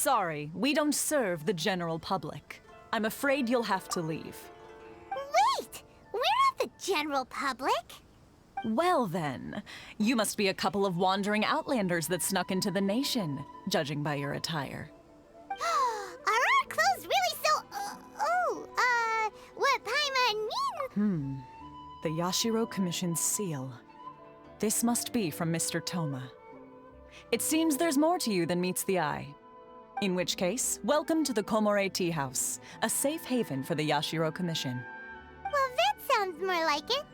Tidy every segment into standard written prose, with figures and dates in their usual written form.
Sorry, we don't serve the general public. I'm afraid you'll have to leave. Wait! We're not the general public! Well then, you must be a couple of wandering outlanders that snuck into the nation, judging by your attire. Are our clothes really so... what Paimon mean? The Yashiro Commission's seal. This must be from Mr. Toma. It seems there's more to you than meets the eye. In which case, welcome to the Komore Tea House, a safe haven for the Yashiro Commission. Well, that sounds more like it.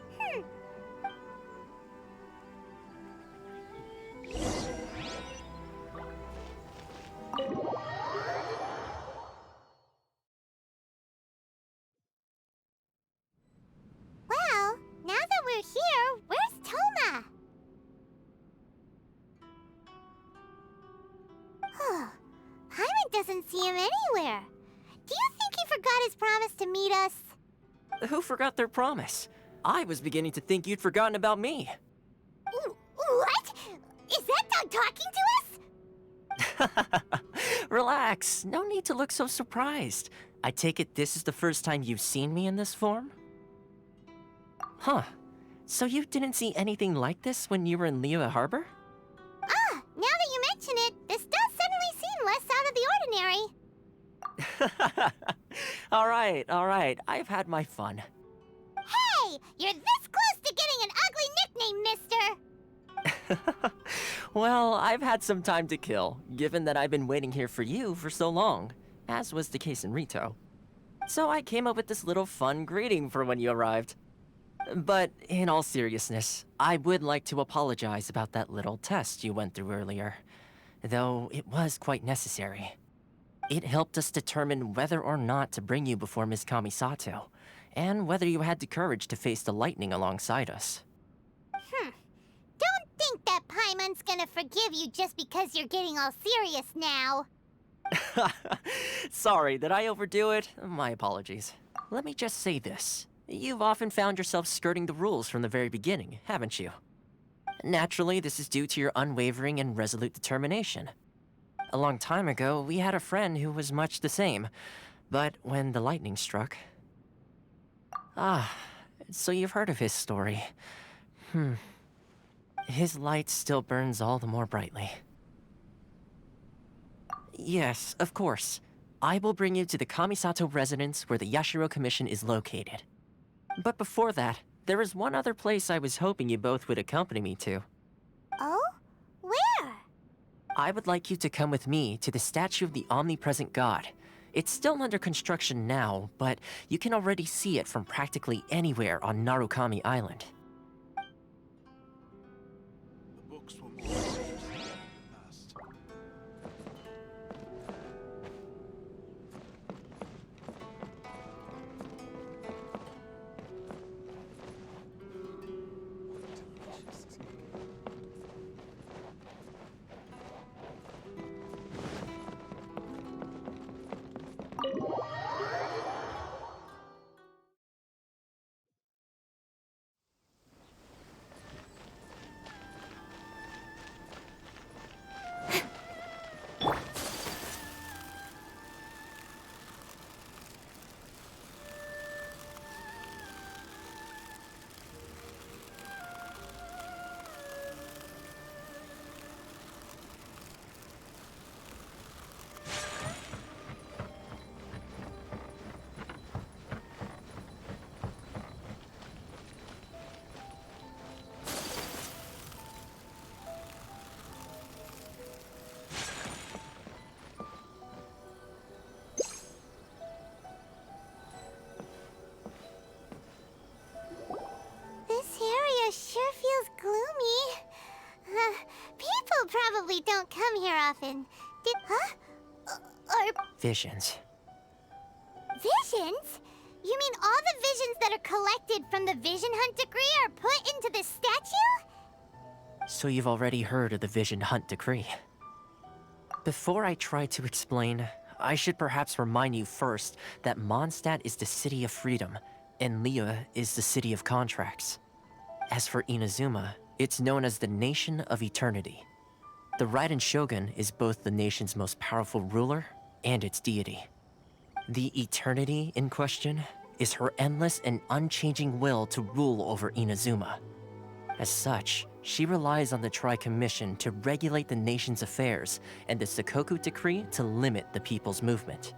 Well, now that we're here, where's Toma? Paimon doesn't see him anywhere. Do you think he forgot his promise to meet us? Who forgot their promise? I was beginning to think you'd forgotten about me. What? Is that dog talking to us? Relax, no need to look so surprised. I take it this is the first time you've seen me in this form? Huh. So you didn't see anything like this when you were in Liyue Harbor? Now that you mention it, this does suddenly seem less out of the ordinary. Alright, I've had my fun. Hey! You're this close to getting an ugly nickname, mister! Well, I've had some time to kill, given that I've been waiting here for you for so long, as was the case in Rito. So I came up with this little fun greeting for when you arrived. But in all seriousness, I would like to apologize about that little test you went through earlier, though it was quite necessary. It helped us determine whether or not to bring you before Ms. Kamisato, and whether you had the courage to face the lightning alongside us. Don't think that Paimon's gonna forgive you just because you're getting all serious now. Sorry, did I overdo it? My apologies. Let me just say this. You've often found yourself skirting the rules from the very beginning, haven't you? Naturally, this is due to your unwavering and resolute determination. A long time ago, we had a friend who was much the same, but when the lightning struck... so you've heard of his story. His light still burns all the more brightly. Yes, of course. I will bring you to the Kamisato residence where the Yashiro Commission is located. But before that, there is one other place I was hoping you both would accompany me to. Oh? Where? I would like you to come with me to the statue of the omnipresent god. It's still under construction now, but you can already see it from practically anywhere on Narukami Island. The books were more interesting in the past. Sure feels gloomy. People probably don't come here often. Or Visions. visions? You mean all the visions that are collected from the Vision Hunt decree are put into this statue? So you've already heard of the Vision Hunt decree. Before I try to explain, I should perhaps remind you first that Mondstadt is the city of freedom, and Liyue is the city of contracts. As for Inazuma, it's known as the Nation of Eternity. The Raiden Shogun is both the nation's most powerful ruler and its deity. The eternity in question is her endless and unchanging will to rule over Inazuma. As such, she relies on the Tri-Commission to regulate the nation's affairs and the Sakoku Decree to limit the people's movement.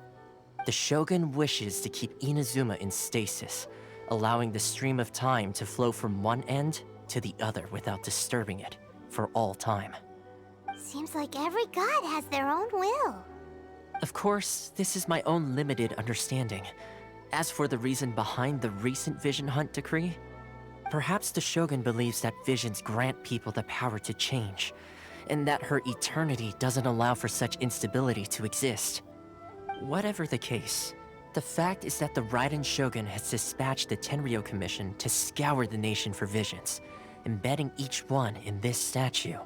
The Shogun wishes to keep Inazuma in stasis, allowing the stream of time to flow from one end to the other without disturbing it for all time. Seems like every god has their own will. Of course, this is my own limited understanding. As for the reason behind the recent Vision Hunt decree, perhaps the Shogun believes that visions grant people the power to change, and that her eternity doesn't allow for such instability to exist. Whatever the case, the fact is that the Raiden Shogun has dispatched the Tenryou Commission to scour the nation for visions, embedding each one in this statue.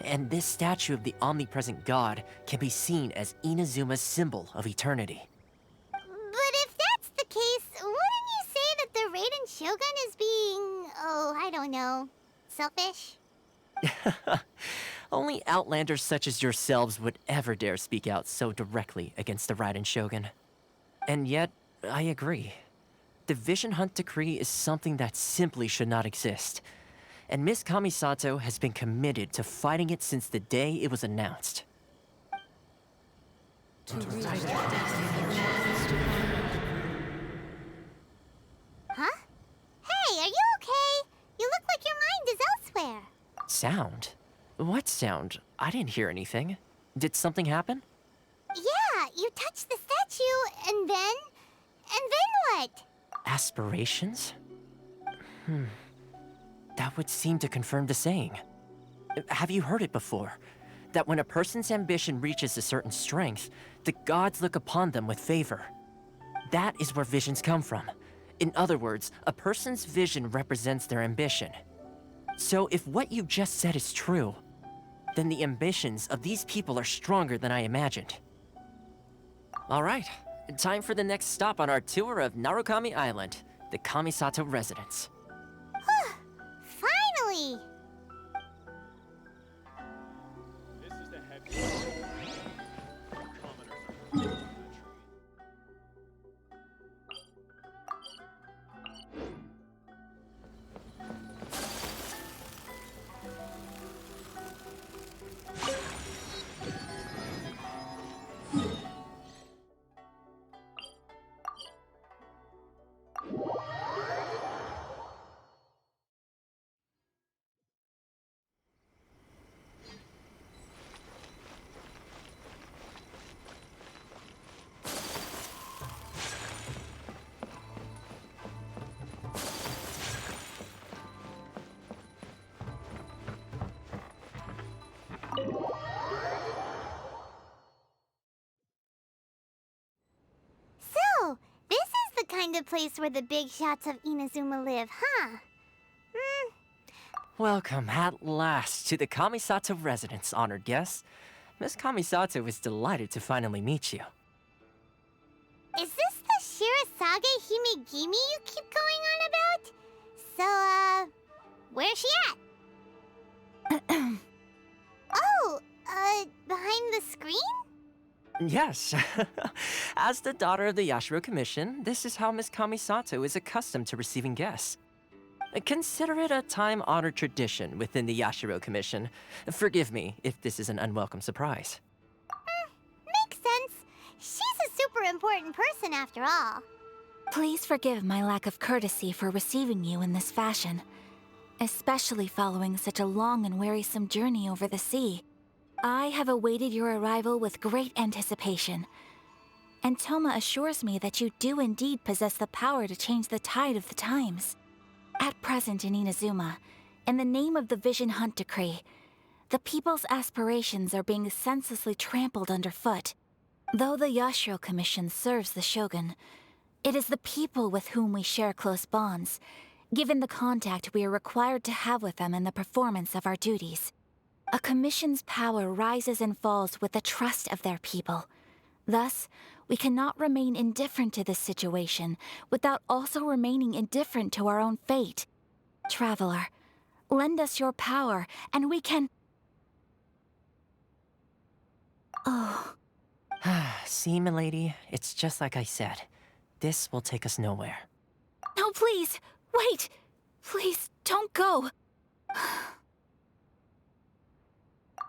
And this statue of the omnipresent god can be seen as Inazuma's symbol of eternity. But if that's the case, wouldn't you say that the Raiden Shogun is being, I don't know, selfish? Only outlanders such as yourselves would ever dare speak out so directly against the Raiden Shogun. And yet, I agree. The Vision Hunt decree is something that simply should not exist. And Miss Kamisato has been committed to fighting it since the day it was announced. Huh? Hey, are you okay? You look like your mind is elsewhere. Sound? What sound? I didn't hear anything. Did something happen? Yeah, you touched the statue, and then what? Aspirations? That would seem to confirm the saying. Have you heard it before? That when a person's ambition reaches a certain strength, the gods look upon them with favor. That is where visions come from. In other words, a person's vision represents their ambition. So if what you just said is true, then the ambitions of these people are stronger than I imagined. All right, time for the next stop on our tour of Narukami Island, the Kamisato residence. Finally! This is the heavy. Commoners are So, this is the kind of place where the big shots of Inazuma live, huh? Welcome at last to the Kamisato residence, honored guests. Miss Kamisato is delighted to finally meet you. Is this the Shirazage Himegimi you keep going on about? So, where's she at? Behind the screen? Yes. As the daughter of the Yashiro Commission, this is how Miss Kamisato is accustomed to receiving guests. Consider it a time-honored tradition within the Yashiro Commission. Forgive me if this is an unwelcome surprise. Makes sense. She's a super important person after all. Please forgive my lack of courtesy for receiving you in this fashion, especially following such a long and wearisome journey over the sea. I have awaited your arrival with great anticipation, and Toma assures me that you do indeed possess the power to change the tide of the times. At present in Inazuma, in the name of the Vision Hunt decree, the people's aspirations are being senselessly trampled underfoot. Though the Yashiro Commission serves the Shogun, it is the people with whom we share close bonds, given the contact we are required to have with them in the performance of our duties. A commission's power rises and falls with the trust of their people. Thus, we cannot remain indifferent to this situation without also remaining indifferent to our own fate. Traveler, lend us your power, and we can... Oh, See, milady, it's just like I said. This will take us nowhere. no, please! Wait! Please, don't go!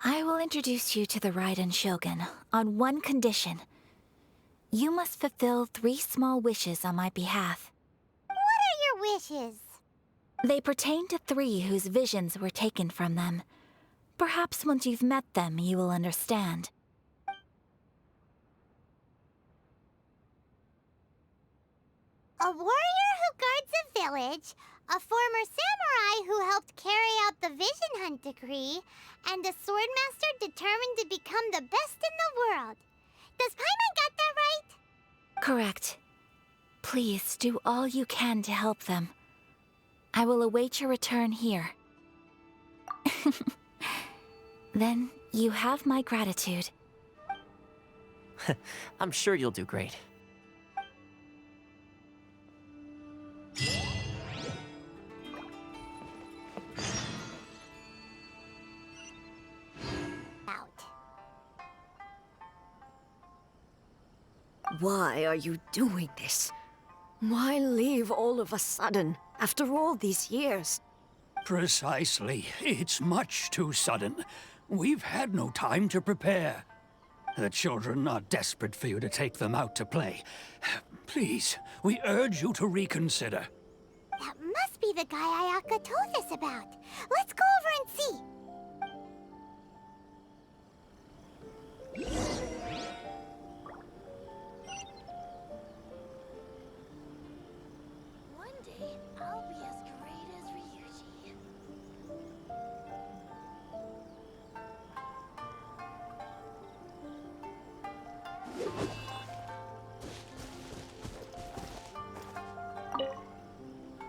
I will introduce you to the Raiden Shogun on one condition. You must fulfill 3 small wishes on my behalf. What are your wishes? They pertain to 3 whose visions were taken from them. Perhaps once you've met them, you will understand. A warrior who guards a village, a former samurai who helped carry out the Vision Hunt decree, and a swordmaster determined to become the best in the world. Does Paimon got that right? Correct. Please do all you can to help them. I will await your return here. Then you have my gratitude. I'm sure you'll do great. Out. Why are you doing this? Why leave all of a sudden, after all these years? Precisely. It's much too sudden. We've had no time to prepare. The children are desperate for you to take them out to play. Please, we urge you to reconsider. That must be the guy Ayaka told us about. Let's go over and see. One day, I'll be as great as Ryuji.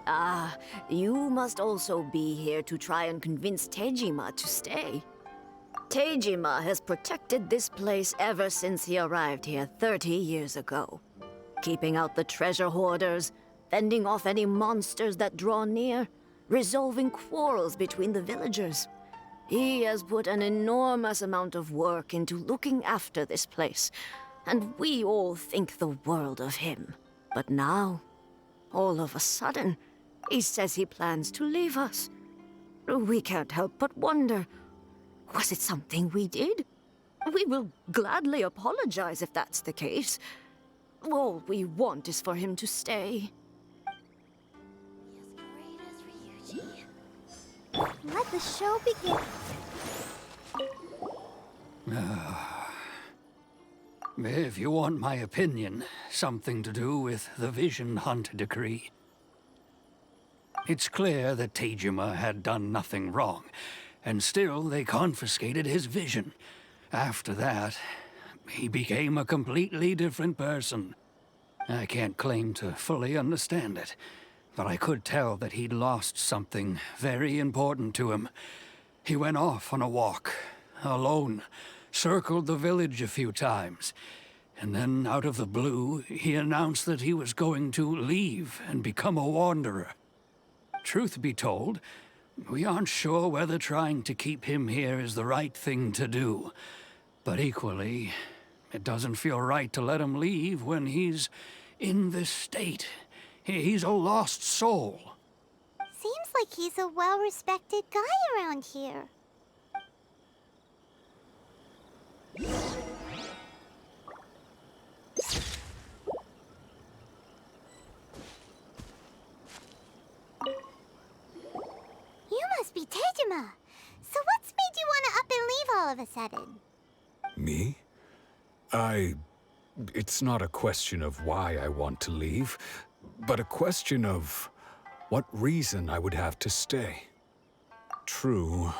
Ah, you must also be here to try and convince Tejima to stay. Tejima has protected this place ever since he arrived here 30 years ago. Keeping out the treasure hoarders, fending off any monsters that draw near, resolving quarrels between the villagers. He has put an enormous amount of work into looking after this place, and we all think the world of him. But now, all of a sudden, he says he plans to leave us. We can't help but wonder, was it something we did? We will gladly apologize if that's the case. All we want is for him to stay. As great as Ryuji. Let the show begin. If you want my opinion, something to do with the Vision Hunt decree. It's clear that Tejima had done nothing wrong, and still they confiscated his vision. After that, he became a completely different person. I can't claim to fully understand it, but I could tell that he'd lost something very important to him. He went off on a walk, alone, circled the village a few times, and then out of the blue, he announced that he was going to leave and become a wanderer. Truth be told, we aren't sure whether trying to keep him here is the right thing to do. But equally, it doesn't feel right to let him leave when he's in this state. He's a lost soul. Seems like he's a well-respected guy around here. You must be Tejima. So what's made you want to up and leave all of a sudden? Me? It's not a question of why I want to leave, but a question of what reason I would have to stay. True,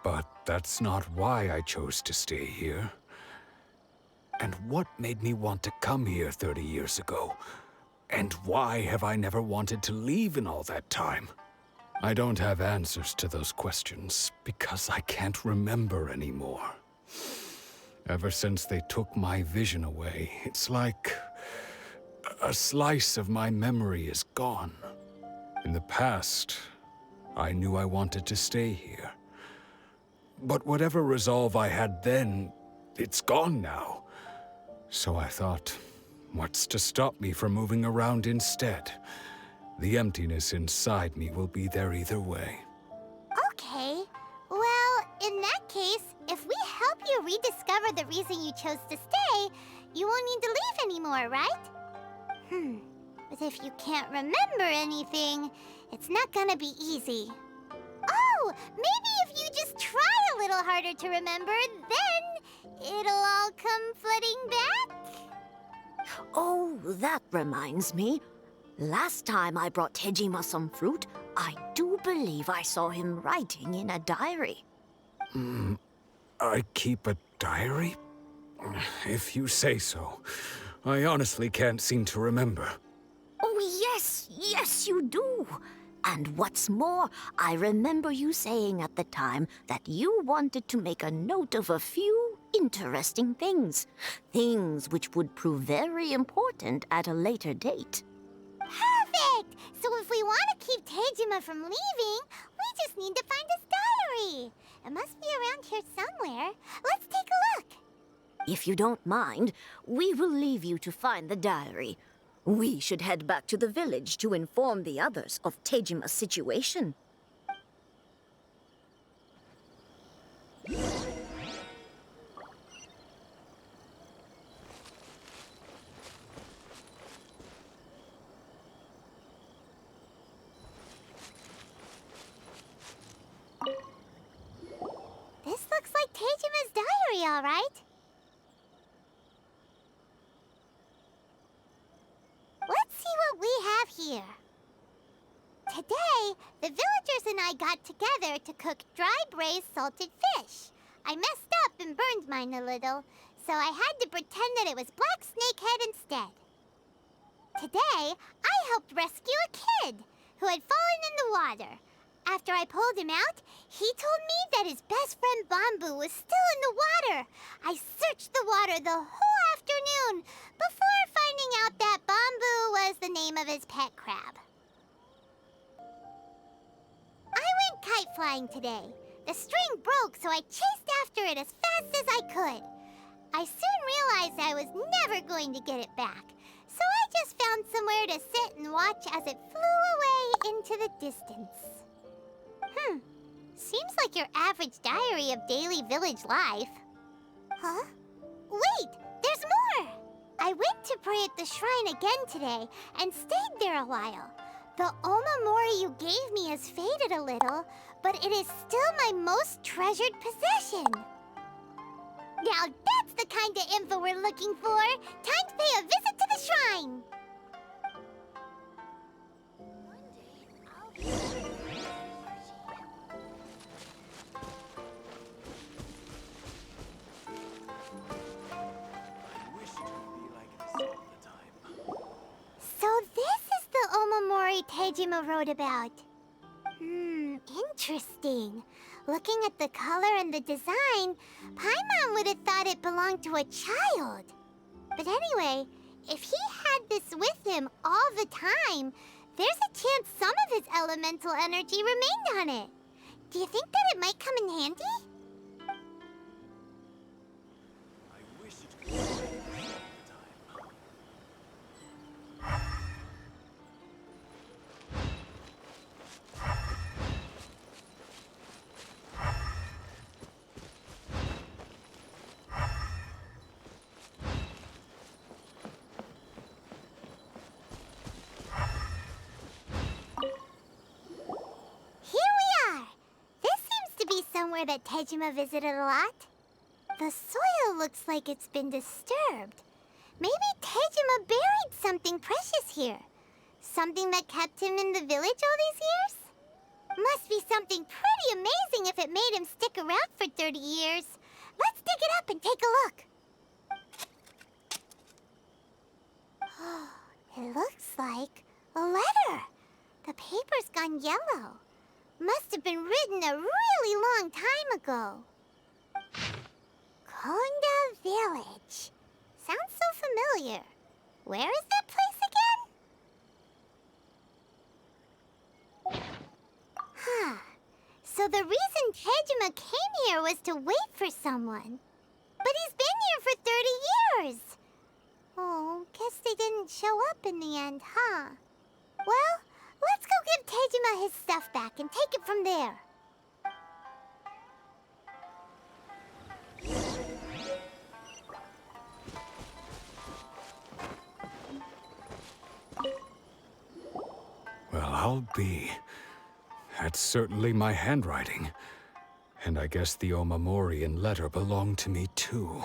but that's not why I chose to stay here. And what made me want to come here 30 years ago? And why have I never wanted to leave in all that time? I don't have answers to those questions because I can't remember anymore. Ever since they took my vision away, it's like a slice of my memory is gone. In the past, I knew I wanted to stay here. But whatever resolve I had then it's gone now. So I thought, what's to stop me from moving around instead? The emptiness inside me will be there either way. Okay. Well, in that case, if we help you rediscover the reason you chose to stay, you won't need to leave anymore, right? But if you can't remember anything, it's not gonna be easy. Oh, maybe if you just try a little harder to remember, then it'll all come flooding back? Oh, that reminds me. Last time I brought Tejima some fruit, I do believe I saw him writing in a diary. I keep a diary? If you say so. I honestly can't seem to remember. Oh, yes, you do. And what's more, I remember you saying at the time that you wanted to make a note of a few interesting things. Things which would prove very important at a later date. Perfect! So if we want to keep Tejima from leaving, we just need to find his diary. It must be around here somewhere. Let's take a look. If you don't mind, we will leave you to find the diary. We should head back to the village to inform the others of Tejima's situation. This looks like Tejima's diary, all right. Let's see what we have here. Today, the villagers and I got together to cook dry braised salted fish. I messed up and burned mine a little, so I had to pretend that it was black snakehead instead. Today, I helped rescue a kid who had fallen in the water. After I pulled him out, he told me that his best friend Bamboo was still in the water. I searched the water the whole afternoon before finding out that Bamboo was the name of his pet crab. I went kite flying today. The string broke, so I chased after it as fast as I could. I soon realized I was never going to get it back, so I just found somewhere to sit and watch as it flew away into the distance. Seems like your average diary of daily village life. Huh? Wait, there's more! I went to pray at the shrine again today and stayed there a while. The omamori you gave me has faded a little, but it is still my most treasured possession. Now that's the kind of info we're looking for. Time to pay a visit to the shrine. So this is the omamori Tejima wrote about. Interesting. Looking at the color and the design, Paimon would have thought it belonged to a child. But anyway, if he had this with him all the time, there's a chance some of his elemental energy remained on it. Do you think that it might come in handy? I wish it could be like this all the time. Somewhere that Tejima visited a lot. The soil looks like it's been disturbed. Maybe Tejima buried something precious here. Something that kept him in the village all these years? Must be something pretty amazing if it made him stick around for 30 years. Let's dig it up and take a look. It looks like a letter. The paper's gone yellow. Must have been written a really long time ago. Konda Village. Sounds so familiar. Where is that place again? So the reason Tejima came here was to wait for someone. But he's yours. Oh, guess they didn't show up in the end, huh? Well, let's go give Tejima his stuff back and take it from there. Well, I'll be. That's certainly my handwriting. And I guess the Omamorian letter belonged to me too.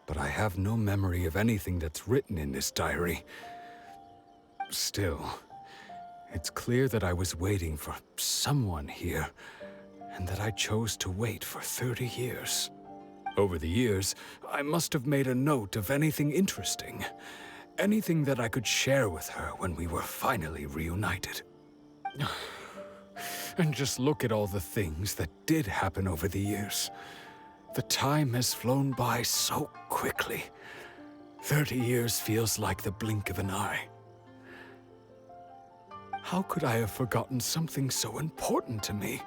But I have no memory of anything that's written in this diary. Still, it's clear that I was waiting for someone here, and that I chose to wait for 30 years. Over the years, I must have made a note of anything interesting. Anything that I could share with her when we were finally reunited. And just look at all the things that did happen over the years. The time has flown by so quickly. 30 years feels like the blink of an eye. How could I have forgotten something so important to me?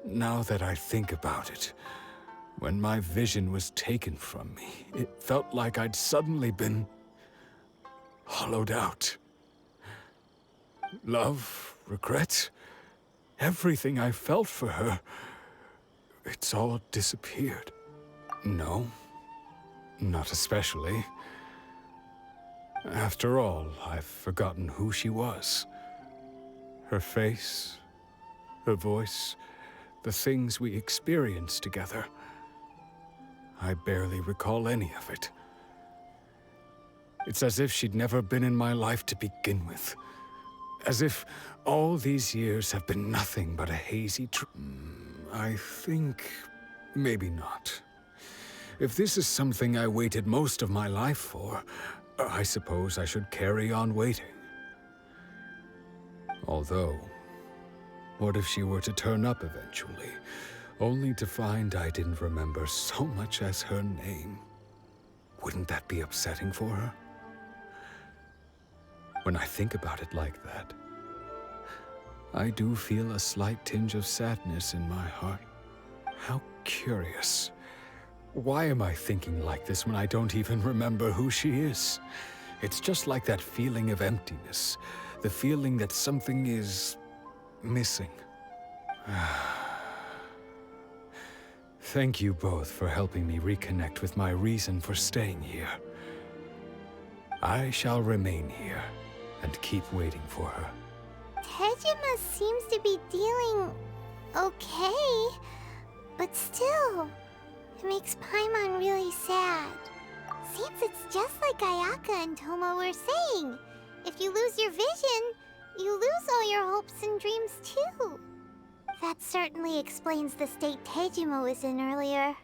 Now that I think about it, when my vision was taken from me, it felt like I'd suddenly been hollowed out. Love, regret, everything I felt for her, it's all disappeared. No, not especially. After all, I've forgotten who she was. Her face, her voice, the things we experienced together. I barely recall any of it. It's as if she'd never been in my life to begin with. As if all these years have been nothing but a hazy I think maybe not. If this is something I waited most of my life for, I suppose I should carry on waiting. Although, what if she were to turn up eventually, only to find I didn't remember so much as her name? Wouldn't that be upsetting for her? When I think about it like that, I do feel a slight tinge of sadness in my heart. How curious. Why am I thinking like this when I don't even remember who she is? It's just like that feeling of emptiness, the feeling that something is missing. Thank you both for helping me reconnect with my reason for staying here. I shall remain here and keep waiting for her. Tejima seems to be dealing okay, but still, it makes Paimon really sad. Seems it's just like Ayaka and Toma were saying. If you lose your vision, you lose all your hopes and dreams too. That certainly explains the state Tejima was in earlier.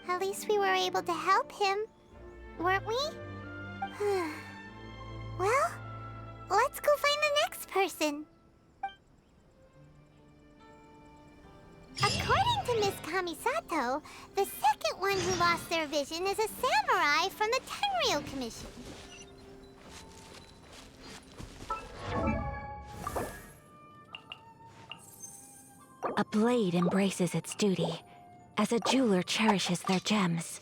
At least we were able to help him, weren't we? Well, let's go find the next person. According to Miss Kamisato, the second one who lost their vision is a samurai from the Tenryou Commission. A blade embraces its duty, as a jeweler cherishes their gems.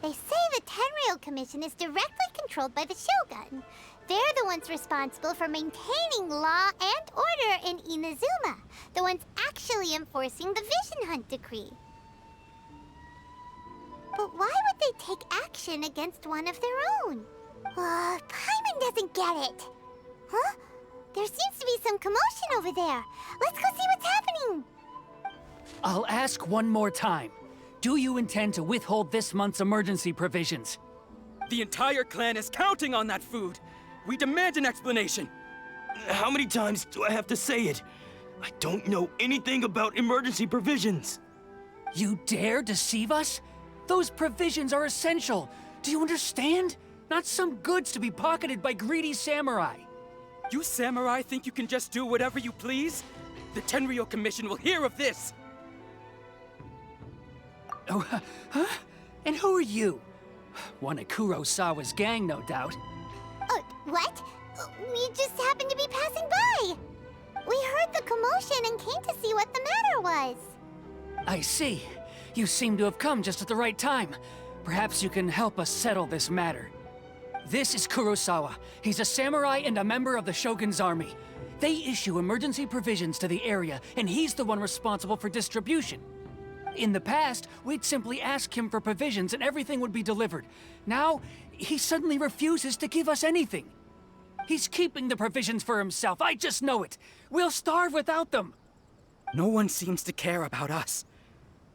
They say the Tenryou Commission is directly controlled by the Shogun. They're the ones responsible for maintaining law and order in Inazuma, the ones actually enforcing the Vision Hunt Decree. But why would they take action against one of their own? Paimon doesn't get it. Huh? There seems to be some commotion over there. Let's go see what's happening. I'll ask one more time. Do you intend to withhold this month's emergency provisions? The entire clan is counting on that food. We demand an explanation. How many times do I have to say it? I don't know anything about emergency provisions. You dare deceive us? Those provisions are essential. Do you understand? Not some goods to be pocketed by greedy samurai. You samurai think you can just do whatever you please? The Tenryou Commission will hear of this! Oh, huh? And who are you? One of Kurosawa's gang, no doubt. What? We just happened to be passing by. We heard the commotion and came to see what the matter was. I see. You seem to have come just at the right time. Perhaps you can help us settle this matter. This is Kurosawa. He's a samurai and a member of the Shogun's army. They issue emergency provisions to the area, and he's the one responsible for distribution. In the past, we'd simply ask him for provisions and everything would be delivered. Now, he suddenly refuses to give us anything. He's keeping the provisions for himself, I just know it. We'll starve without them. No one seems to care about us.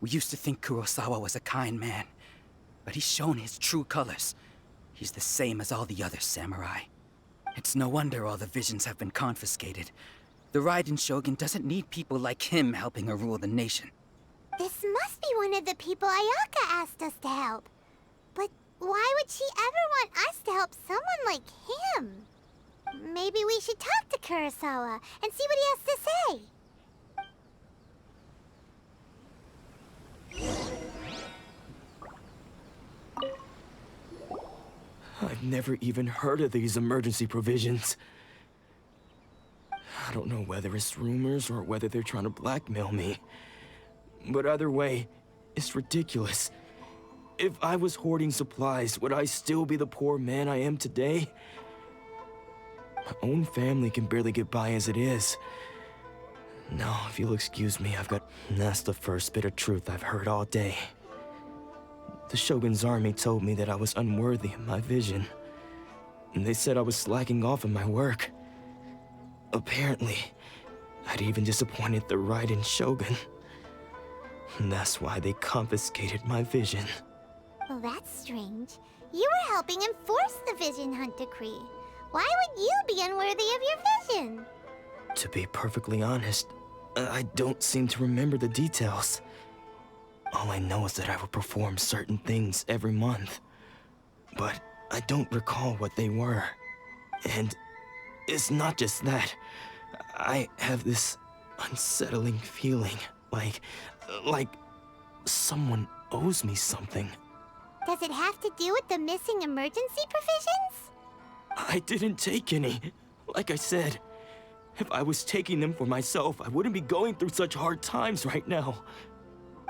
We used to think Kurosawa was a kind man, but he's shown his true colors. He's the same as all the other samurai. It's no wonder all the visions have been confiscated. The Raiden Shogun doesn't need people like him helping her rule the nation. This must be one of the people Ayaka asked us to help. But why would she ever want us to help someone like him? Maybe we should talk to Kurosawa and see what he has to say. I've never even heard of these emergency provisions. I don't know whether it's rumors or whether they're trying to blackmail me. But either way, it's ridiculous. If I was hoarding supplies, would I still be the poor man I am today? My own family can barely get by as it is. Now, if you'll excuse me, that's the first bit of truth I've heard all day. The Shogun's army told me that I was unworthy of my vision. And they said I was slacking off in my work. Apparently, I'd even disappointed the Raiden Shogun. And that's why they confiscated my vision. Well, that's strange. You were helping enforce the Vision Hunt Decree. Why would you be unworthy of your vision? To be perfectly honest, I don't seem to remember the details. All I know is that I would perform certain things every month. But I don't recall what they were. And it's not just that. I have this unsettling feeling, like someone owes me something. Does it have to do with the missing emergency provisions? I didn't take any. Like I said, if I was taking them for myself, I wouldn't be going through such hard times right now.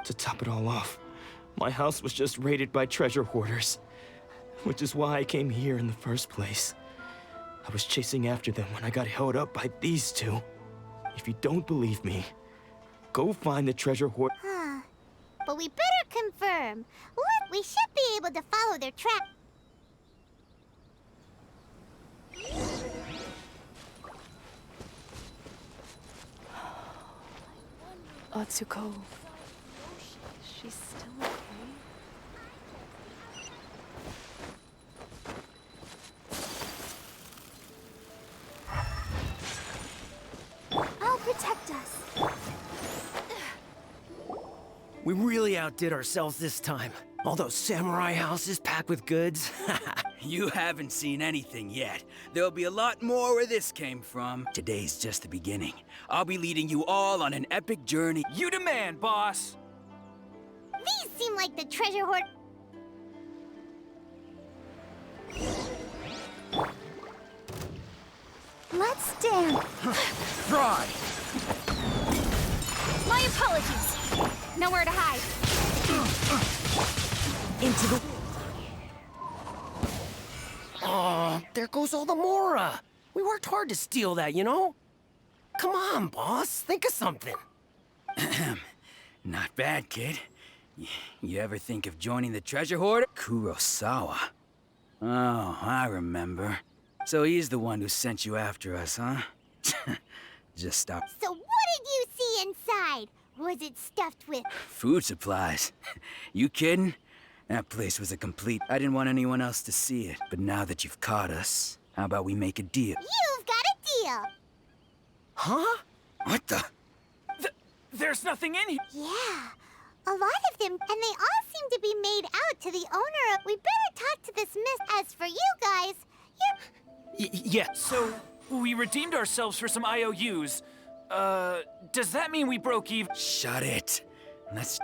To top it all off, my house was just raided by treasure hoarders, which is why I came here in the first place. I was chasing after them when I got held up by these two. If you don't believe me, go find the treasure hoard. Huh. But we better confirm. Look, we should be able to follow their track. Atsuko. She's still okay? I'll protect us. We really outdid ourselves this time. All those samurai houses packed with goods. You haven't seen anything yet. There'll be a lot more where this came from. Today's just the beginning. I'll be leading you all on an epic journey. You demand, boss! These seem like the treasure hoard. Let's dance. Try! My apologies. Nowhere to hide. Into the... Oh, there goes all the Mora. We worked hard to steal that, you know? Come on, boss. Think of something. Not bad, kid. You ever think of joining the treasure hoarder? Kurosawa. Oh, I remember. So he's the one who sent you after us, huh? Just stop. So what did you see inside? Was it stuffed with Food supplies. You kidding? That place was a complete... I didn't want anyone else to see it. But now that you've caught us, how about we make a deal? You've got a deal! Huh? What the... There's nothing in here! Yeah, a lot and they all seem to be made out to the owner of... We better talk to this miss. As for you guys, you're... Yeah, so we redeemed ourselves for some IOUs. Does that mean we broke even? Shut it. Let's...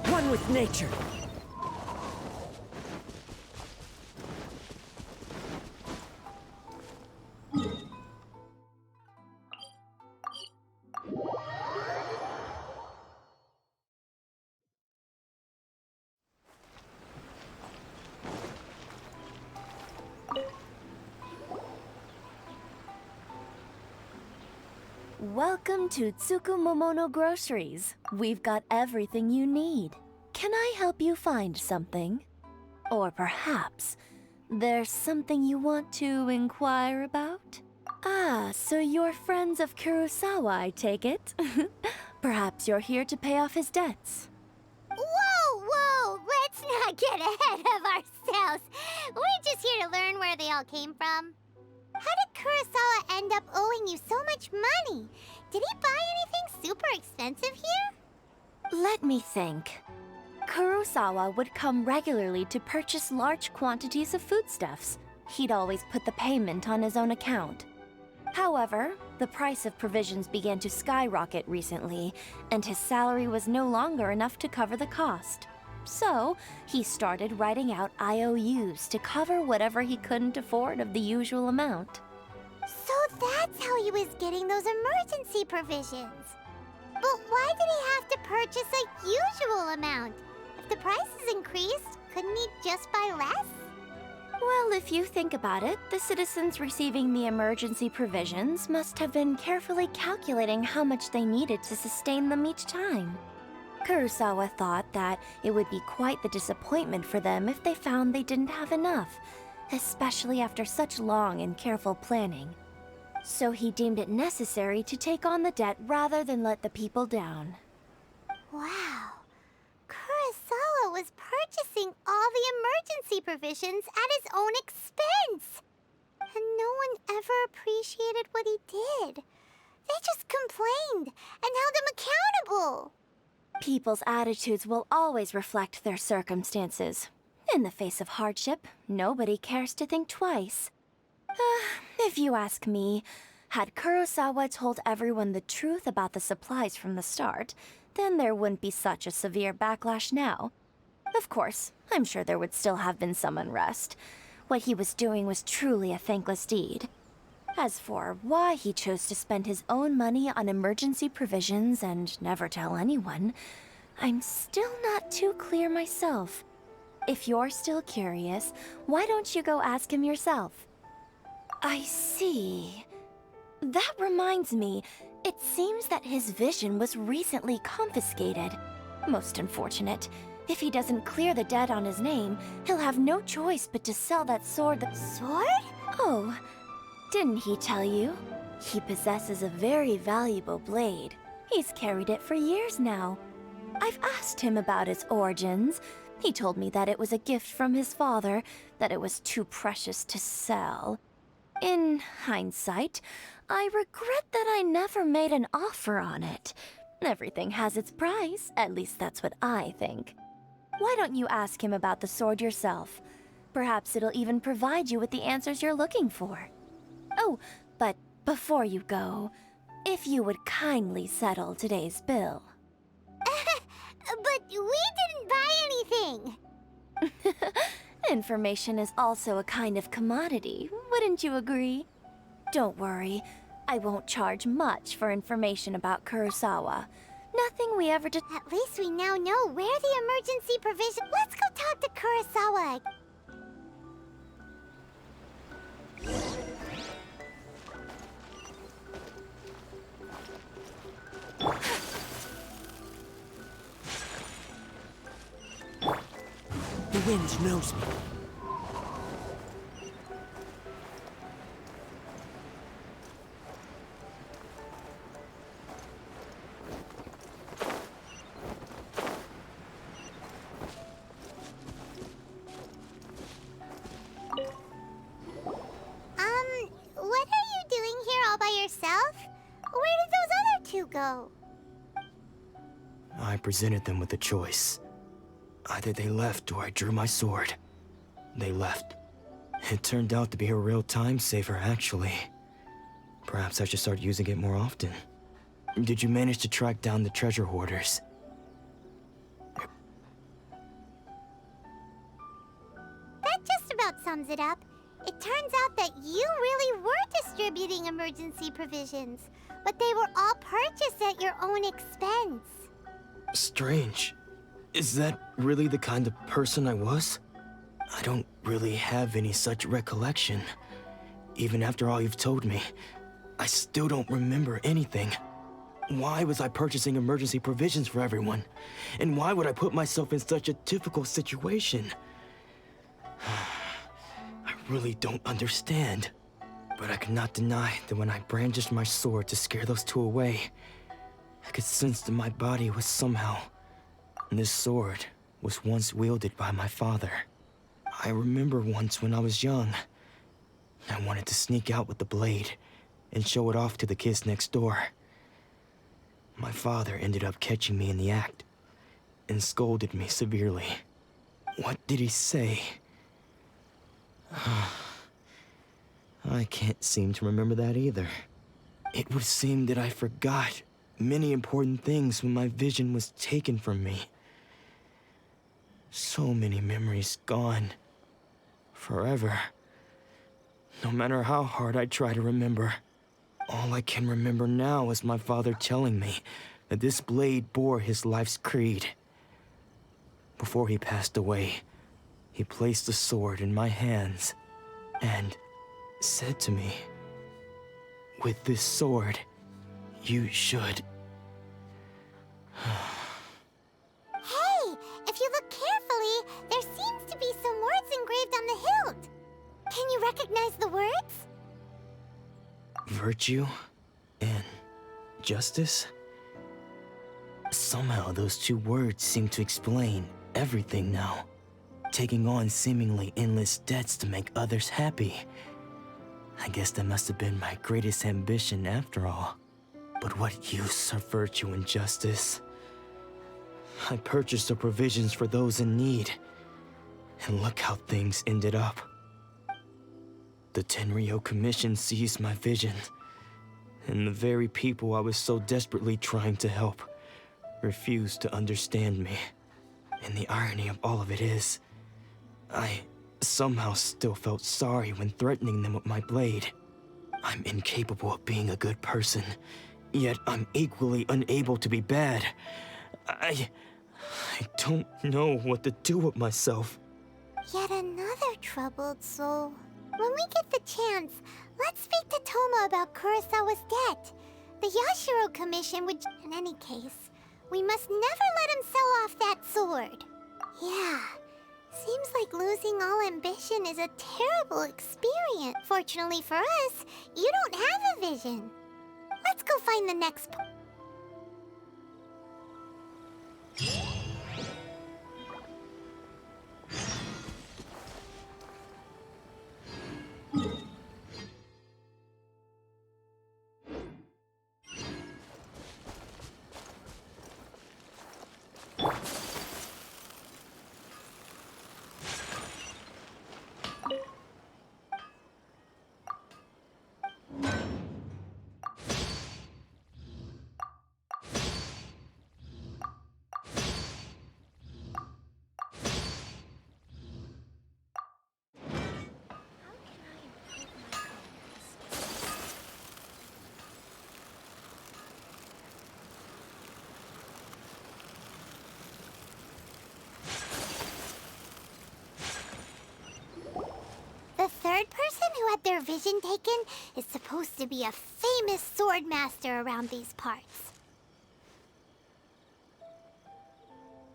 One with nature. Welcome to Tsukumomono Groceries. We've got everything you need. Can I help you find something? Or perhaps there's something you want to inquire about? Ah, so you're friends of Kurosawa, I take it? Perhaps you're here to pay off his debts. Whoa! Let's not get ahead of ourselves. We're just here to learn where they all came from. How did Kurosawa end up owing you so much money? Did he buy anything super expensive here? Let me think. Kurosawa would come regularly to purchase large quantities of foodstuffs. He'd always put the payment on his own account. However, the price of provisions began to skyrocket recently, and his salary was no longer enough to cover the cost. So, he started writing out IOUs to cover whatever he couldn't afford of the usual amount. So that's how he was getting those emergency provisions. But why did he have to purchase a usual amount? If the prices increased, couldn't he just buy less? Well, if you think about it, the citizens receiving the emergency provisions must have been carefully calculating how much they needed to sustain them each time. Kurosawa thought that it would be quite the disappointment for them if they found they didn't have enough, especially after such long and careful planning. So he deemed it necessary to take on the debt rather than let the people down. Wow. Kurosawa was purchasing all the emergency provisions at his own expense. And no one ever appreciated what he did. They just complained and held him accountable. People's attitudes will always reflect their circumstances. In the face of hardship, nobody cares to think twice. If you ask me, had Kurosawa told everyone the truth about the supplies from the start, then there wouldn't be such a severe backlash now. Of course, I'm sure there would still have been some unrest. What he was doing was truly a thankless deed. As for why he chose to spend his own money on emergency provisions and never tell anyone, I'm still not too clear myself. If you're still curious, why don't you go ask him yourself? I see. That reminds me, it seems that his vision was recently confiscated. Most unfortunate. If he doesn't clear the debt on his name, he'll have no choice but to sell that sword. Sword? Oh, didn't he tell you? He possesses a very valuable blade. He's carried it for years now. I've asked him about its origins. He told me that it was a gift from his father, that it was too precious to sell. In hindsight, I regret that I never made an offer on it. Everything has its price, at least that's what I think. Why don't you ask him about the sword yourself? Perhaps it'll even provide you with the answers you're looking for. Oh, but before you go, if you would kindly settle today's bill. But we didn't buy anything! Information is also a kind of commodity, wouldn't you agree? Don't worry, I won't charge much for information about Kurosawa. Nothing we ever did. At least we now know where the emergency provision... Let's go talk to Kurosawa. The wind knows me. go? I presented them with a choice. Either they left or I drew my sword. They left. It turned out to be a real time saver, actually. Perhaps I should start using it more often. Did you manage to track down the treasure hoarders? That just about sums it up. It turns out that you really were distributing emergency provisions, but they were all purchased at your own expense. Strange. Is that really the kind of person I was? I don't really have any such recollection. Even after all you've told me, I still don't remember anything. Why was I purchasing emergency provisions for everyone? And why would I put myself in such a difficult situation? I really don't understand. But I cannot deny that when I brandished my sword to scare those two away, I could sense that my body was somehow... This sword was once wielded by my father. I remember once when I was young, I wanted to sneak out with the blade and show it off to the kids next door. My father ended up catching me in the act and scolded me severely. What did he say? I can't seem to remember that either. It would seem that I forgot many important things when my vision was taken from me. So many memories gone. Forever. No matter how hard I try to remember, all I can remember now is my father telling me that this blade bore his life's creed. Before he passed away, he placed the sword in my hands and said to me, "With this sword, you should..." Hey, if you look carefully, there seems to be some words engraved on the hilt. Can you recognize the words? Virtue and justice? Somehow those two words seem to explain everything now. Taking on seemingly endless debts to make others happy. I guess that must have been my greatest ambition after all. But what use are virtue and justice? I purchased the provisions for those in need. And look how things ended up. The Tenryo Commission seized my vision. And the very people I was so desperately trying to help refused to understand me. And the irony of all of it is, I somehow still felt sorry when threatening them with my blade. I'm incapable of being a good person, yet I'm equally unable to be bad. I don't know what to do with myself. Yet another troubled soul. When we get the chance, let's speak to Toma about Kurosawa's debt. The Yashiro Commission would... In any case, we must never let him sell off that sword. Yeah, seems like losing all ambition is a terrible experience. Fortunately for us, you don't have a vision. Let's go find the next... The third person who had their vision taken is supposed to be a famous sword master around these parts.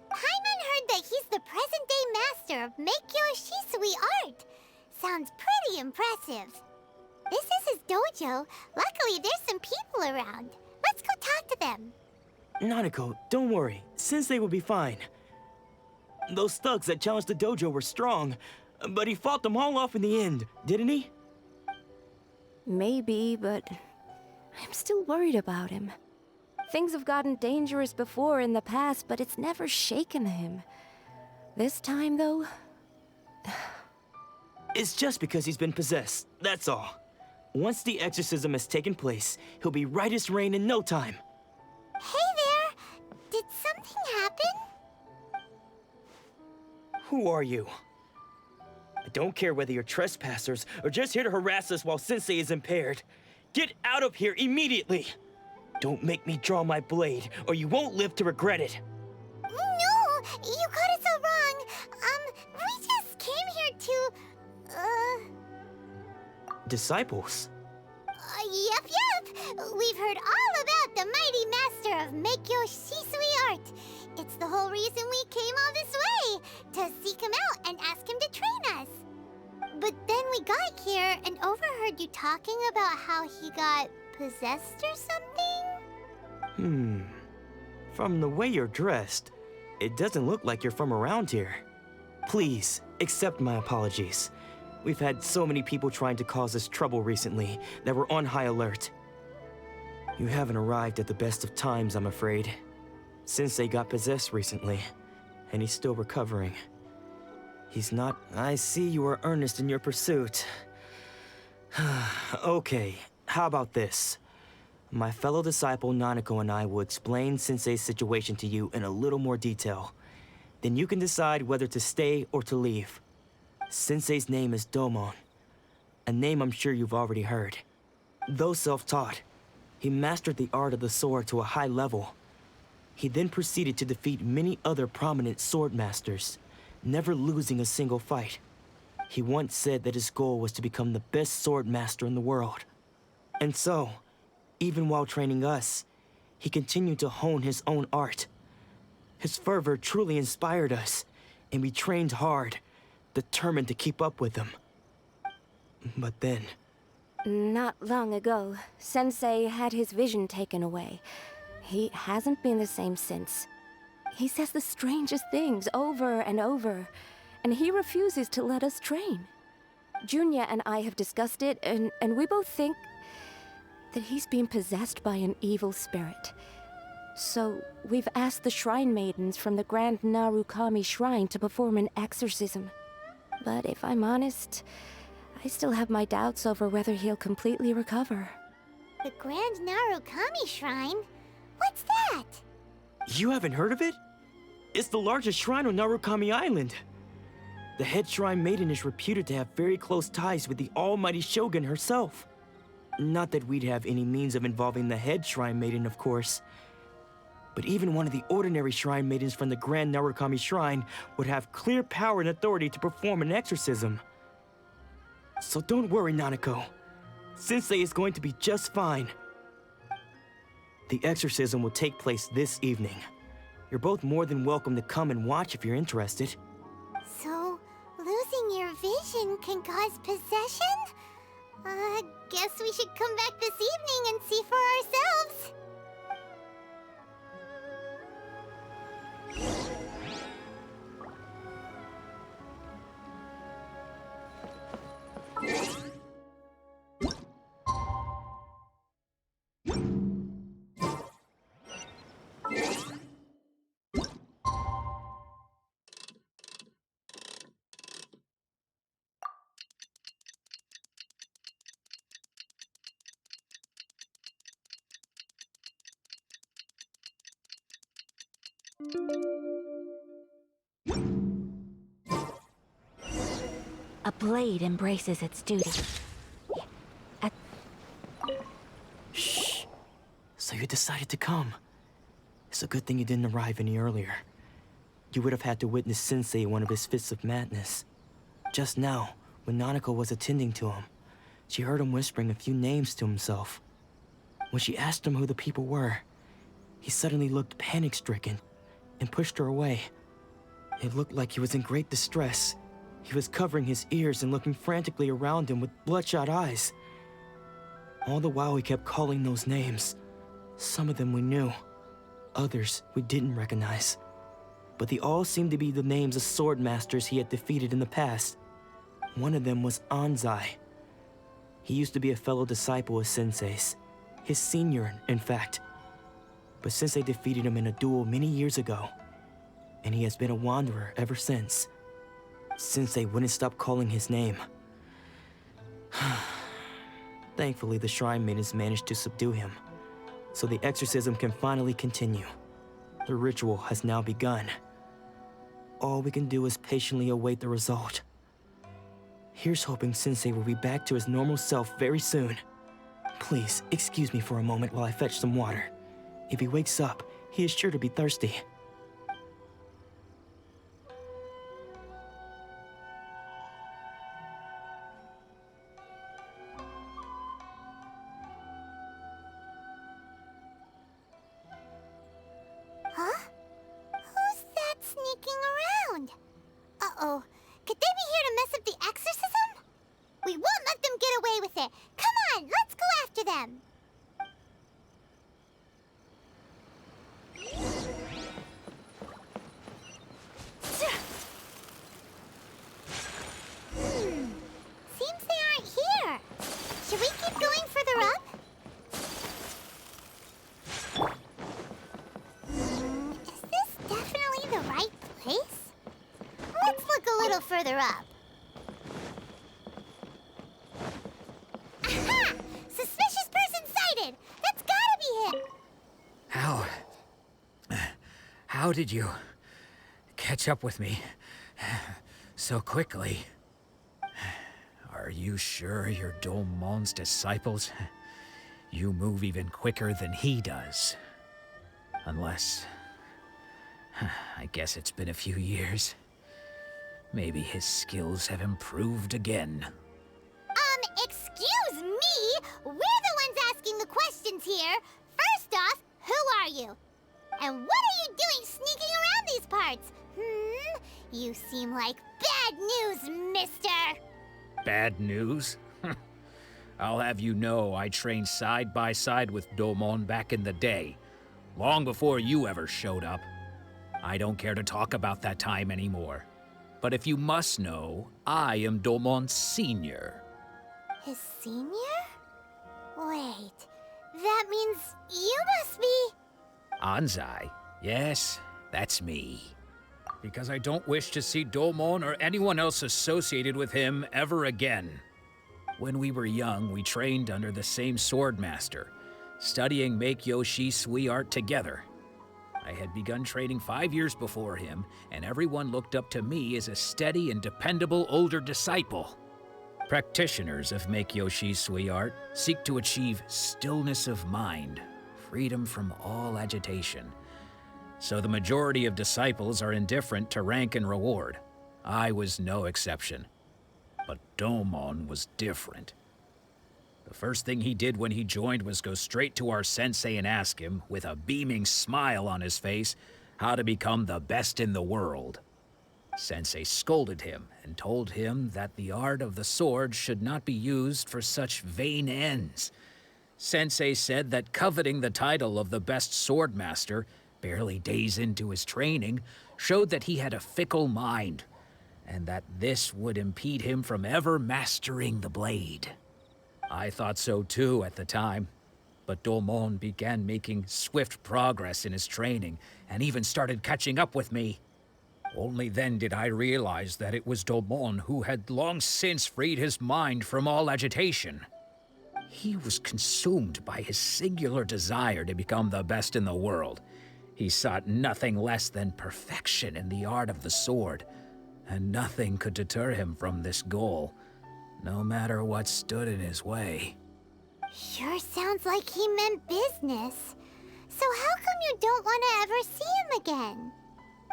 Paimon heard that he's the present-day master of Meikyo Shisui art. Sounds pretty impressive. This is his dojo. Luckily, there's some people around. Let's go talk to them. Nanako, don't worry. Sensei will be fine. Those thugs that challenged the dojo were strong, but he fought them all off in the end, didn't he? Maybe, but I'm still worried about him. Things have gotten dangerous before in the past, but it's never shaken him. This time, though... It's just because he's been possessed, that's all. Once the exorcism has taken place, he'll be right as rain in no time. Hey there! Did something happen? Who are you? I don't care whether you're trespassers or just here to harass us while Sensei is impaired. Get out of here immediately! Don't make me draw my blade, or you won't live to regret it. No! You got it so wrong! We just came here to... Disciples? Yep! We've heard all about the mighty master of Meikyo Shisui art. It's the whole reason we came all this way, to seek him out and ask him to train us. But then we got here and overheard you talking about how he got possessed or something? From the way you're dressed, it doesn't look like you're from around here. Please, accept my apologies. We've had so many people trying to cause us trouble recently that we're on high alert. You haven't arrived at the best of times, I'm afraid. Sensei got possessed recently, and he's still recovering. He's not... I see you are earnest in your pursuit. Okay, how about this? My fellow disciple Nanako and I will explain Sensei's situation to you in a little more detail. Then you can decide whether to stay or to leave. Sensei's name is Domon, a name I'm sure you've already heard. Though self-taught, he mastered the art of the sword to a high level. He then proceeded to defeat many other prominent sword masters, never losing a single fight. He once said that his goal was to become the best sword master in the world. And so, even while training us, he continued to hone his own art. His fervor truly inspired us, and we trained hard, determined to keep up with him. But then... Not long ago, Sensei had his vision taken away. He hasn't been the same since. He says the strangest things over and over, and he refuses to let us train. Junya and I have discussed it, and we both think that he's being possessed by an evil spirit. So we've asked the shrine maidens from the Grand Narukami Shrine to perform an exorcism. But if I'm honest, I still have my doubts over whether he'll completely recover. The Grand Narukami Shrine? What's that? You haven't heard of it? It's the largest shrine on Narukami Island. The head shrine maiden is reputed to have very close ties with the almighty Shogun herself. Not that we'd have any means of involving the head shrine maiden, of course. But even one of the ordinary shrine maidens from the Grand Narukami Shrine would have clear power and authority to perform an exorcism. So don't worry, Nanako. Sensei is going to be just fine. The exorcism will take place this evening. You're both more than welcome to come and watch if you're interested. So, losing your vision can cause possession? Guess we should come back this evening and see for ourselves. A blade embraces its duty. Shh. So you decided to come. It's a good thing you didn't arrive any earlier. You would have had to witness Sensei in one of his fits of madness. Just now, when Nanako was attending to him, she heard him whispering a few names to himself. When she asked him who the people were, he suddenly looked panic-stricken and pushed her away. It looked like he was in great distress. He was covering his ears and looking frantically around him with bloodshot eyes. All the while he kept calling those names. Some of them we knew, others we didn't recognize. But they all seemed to be the names of sword masters he had defeated in the past. One of them was Anzai. He used to be a fellow disciple of Sensei's. His senior, in fact. but Sensei defeated him in a duel many years ago, and he has been a wanderer ever since. Sensei wouldn't stop calling his name. Thankfully, the Shrine Maidens managed to subdue him, so the exorcism can finally continue. The ritual has now begun. All we can do is patiently await the result. Here's hoping Sensei will be back to his normal self very soon. Please, excuse me for a moment while I fetch some water. If he wakes up, he is sure to be thirsty. Huh? Who's that sneaking around? Uh-oh. Could they be here to mess up the exorcism? We won't let them get away with it. Come on, let's go after them. Seems they aren't here. Should we keep going further up? Is this definitely the right place? Let's look a little further up. Aha! Suspicious person sighted! That's gotta be him! How did you catch up with me so quickly? Are you sure you're Domon's disciples? You move even quicker than he does. Unless... I guess it's been a few years. Maybe his skills have improved again. Excuse me? We're the ones asking the questions here. First off, who are you? And what are you doing sneaking around these parts? You seem like bad news, mister. Bad news? I'll have you know I trained side by side with Domon back in the day, long before you ever showed up. I don't care to talk about that time anymore. But if you must know, I am Domon's senior. His senior? Wait, that means you must be... Anzai? Yes, that's me. Because I don't wish to see Domon or anyone else associated with him ever again. When we were young, we trained under the same swordmaster, studying Make-Yoshi Sui art together. I had begun training 5 years before him, and everyone looked up to me as a steady and dependable older disciple. Practitioners of Make-Yoshi Sui art seek to achieve stillness of mind, freedom from all agitation. So the majority of disciples are indifferent to rank and reward. I was no exception. But Domon was different. The first thing he did when he joined was go straight to our sensei and ask him, with a beaming smile on his face, how to become the best in the world. Sensei scolded him and told him that the art of the sword should not be used for such vain ends. Sensei said that coveting the title of the best swordmaster, barely days into his training, showed that he had a fickle mind, and that this would impede him from ever mastering the blade. I thought so too at the time, but Domon began making swift progress in his training and even started catching up with me. Only then did I realize that it was Domon who had long since freed his mind from all agitation. He was consumed by his singular desire to become the best in the world. He sought nothing less than perfection in the art of the sword, and nothing could deter him from this goal, no matter what stood in his way. Sure sounds like he meant business. So how come you don't want to ever see him again?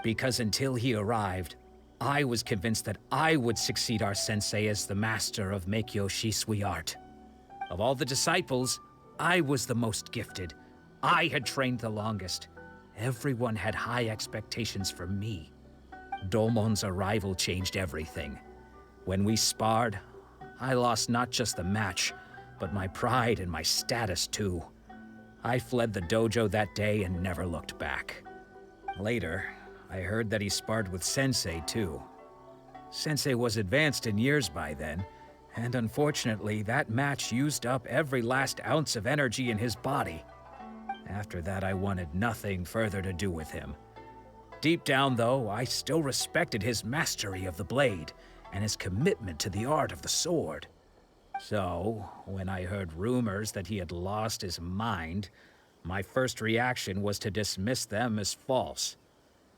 Because until he arrived, I was convinced that I would succeed our sensei as the master of Make-Yoshi Sui art. Of all the disciples, I was the most gifted. I had trained the longest. Everyone had high expectations for me. Domon's arrival changed everything. When we sparred, I lost not just the match, but my pride and my status too. I fled the dojo that day and never looked back. Later, I heard that he sparred with Sensei too. Sensei was advanced in years by then, and unfortunately that match used up every last ounce of energy in his body. After that, I wanted nothing further to do with him. Deep down, though, I still respected his mastery of the blade and his commitment to the art of the sword. So, when I heard rumors that he had lost his mind, my first reaction was to dismiss them as false.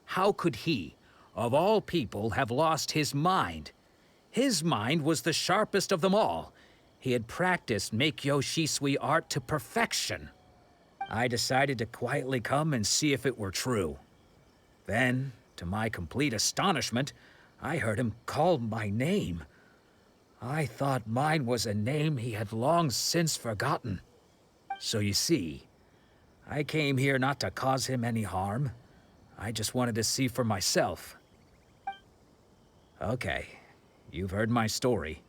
How could he, of all people, have lost his mind? His mind was the sharpest of them all. He had practiced Meikyo Shisui art to perfection. I decided to quietly come and see if it were true. Then, to my complete astonishment, I heard him call my name. I thought mine was a name he had long since forgotten. So you see, I came here not to cause him any harm. I just wanted to see for myself. Okay, you've heard my story.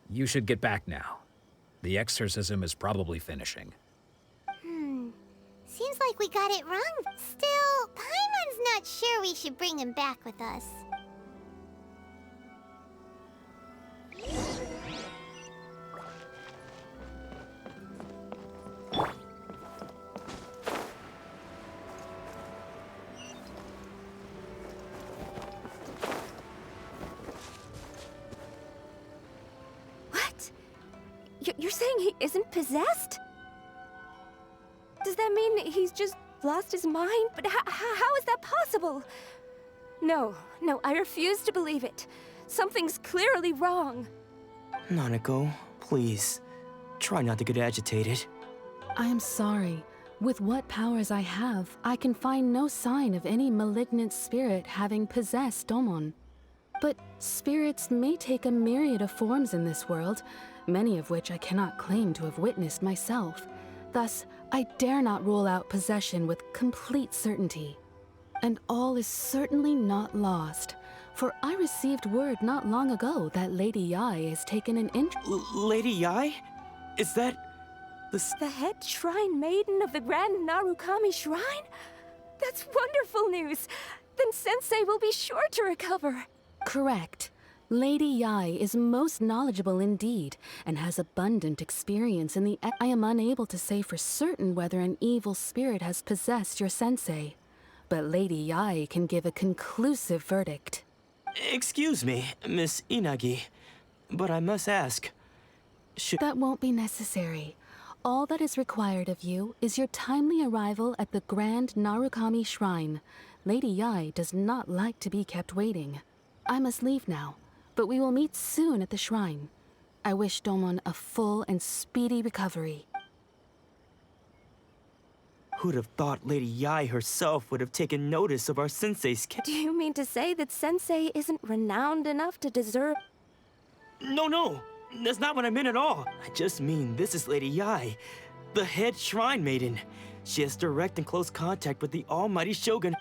You should get back now. The exorcism is probably finishing. Seems like we got it wrong. Still, Paimon's not sure we should bring him back with us. What? You're saying he isn't possessed? Does that mean he's just lost his mind? But how is that possible? No, I refuse to believe it. Something's clearly wrong. Nanako, please. Try not to get agitated. I am sorry. With what powers I have, I can find no sign of any malignant spirit having possessed Domon. But spirits may take a myriad of forms in this world, many of which I cannot claim to have witnessed myself. Thus, I dare not rule out possession with complete certainty. And all is certainly not lost, for I received word not long ago that Lady Yai has taken an interest. Lady Yai? Is that the head shrine maiden of the Grand Narukami Shrine? That's wonderful news! Then Sensei will be sure to recover. Correct. Lady Yai is most knowledgeable indeed, and has abundant experience in the I am unable to say for certain whether an evil spirit has possessed your sensei, but Lady Yai can give a conclusive verdict. Excuse me, Miss Inagi, but I must ask, That won't be necessary. All that is required of you is your timely arrival at the Grand Narukami Shrine. Lady Yai does not like to be kept waiting. I must leave now, but we will meet soon at the shrine. I wish Domon a full and speedy recovery. Who'd have thought Lady Yai herself would have taken notice of our sensei's Do you mean to say that Sensei isn't renowned enough to deserve... No, that's not what I meant at all. I just mean this is Lady Yai, the head shrine maiden. She has direct and close contact with the almighty Shogun.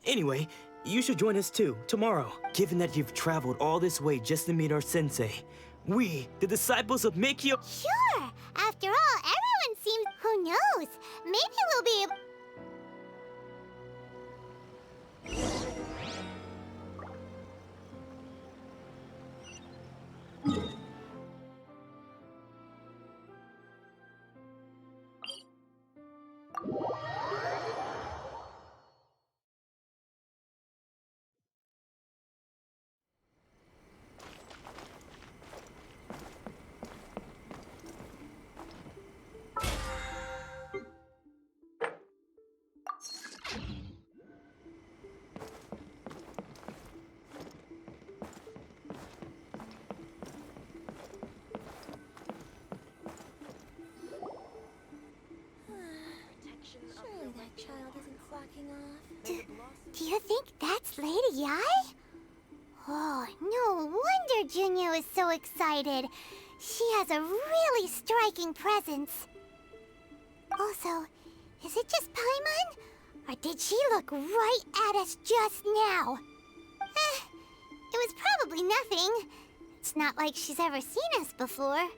Anyway, you should join us too, tomorrow. Given that you've traveled all this way just to meet our sensei, we, the disciples of Meikyo... Sure! After all, everyone seems... Who knows? Maybe we'll be able... Surely that child isn't slacking off. Do you think that's Lady Yai? Oh, no wonder Junyo is so excited. She has a really striking presence. Also, is it just Paimon? Or did she look right at us just now? It was probably nothing. It's not like she's ever seen us before.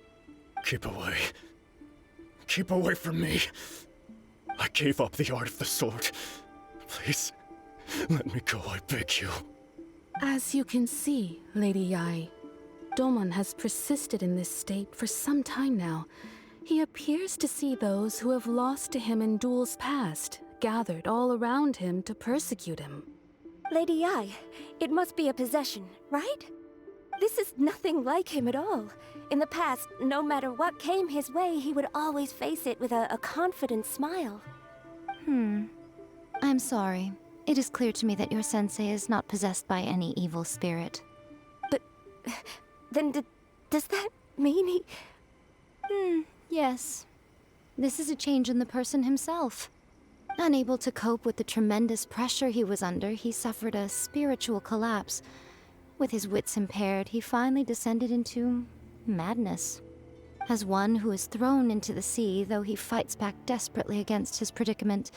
Keep away. Keep away from me. I gave up the art of the sword. Please, let me go, I beg you. As you can see, Lady Yai, Domon has persisted in this state for some time now. He appears to see those who have lost to him in duels past, gathered all around him to persecute him. Lady Ai, it must be a possession, right? This is nothing like him at all. In the past, no matter what came his way, he would always face it with a confident smile. I'm sorry. It is clear to me that your sensei is not possessed by any evil spirit. But then does that mean he... Yes. This is a change in the person himself. Unable to cope with the tremendous pressure he was under, he suffered a spiritual collapse. With his wits impaired, he finally descended into madness. As one who is thrown into the sea, though he fights back desperately against his predicament,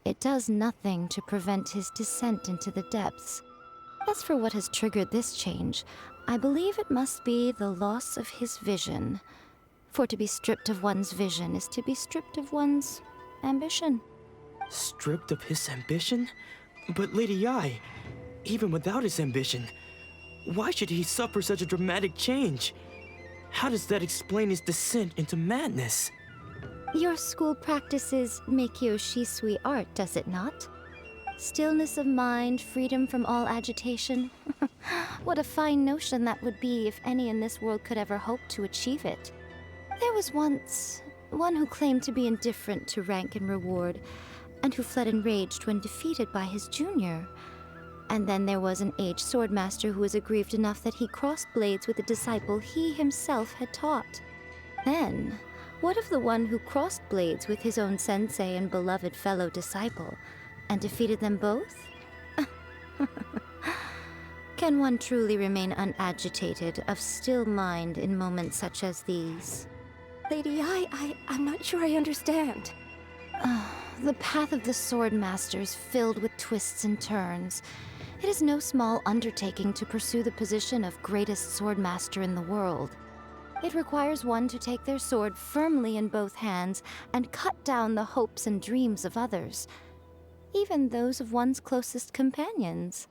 it does nothing to prevent his descent into the depths. As for what has triggered this change, I believe it must be the loss of his vision. For to be stripped of one's vision is to be stripped of one's ambition. Stripped of his ambition? But Lady Ai, even without his ambition, why should he suffer such a dramatic change? How does that explain his descent into madness? Your school practices Meikyo Shisui art, does it not? Stillness of mind, freedom from all agitation. What a fine notion that would be if any in this world could ever hope to achieve it. There was once one who claimed to be indifferent to rank and reward, and who fled enraged when defeated by his junior. And then there was an aged swordmaster who was aggrieved enough that he crossed blades with a disciple he himself had taught. Then, what of the one who crossed blades with his own sensei and beloved fellow disciple, and defeated them both? Can one truly remain unagitated, of still mind in moments such as these? Lady Ai, I'm not sure I understand. The path of the swordmaster is filled with twists and turns. It is no small undertaking to pursue the position of greatest swordmaster in the world. It requires one to take their sword firmly in both hands and cut down the hopes and dreams of others, even those of one's closest companions.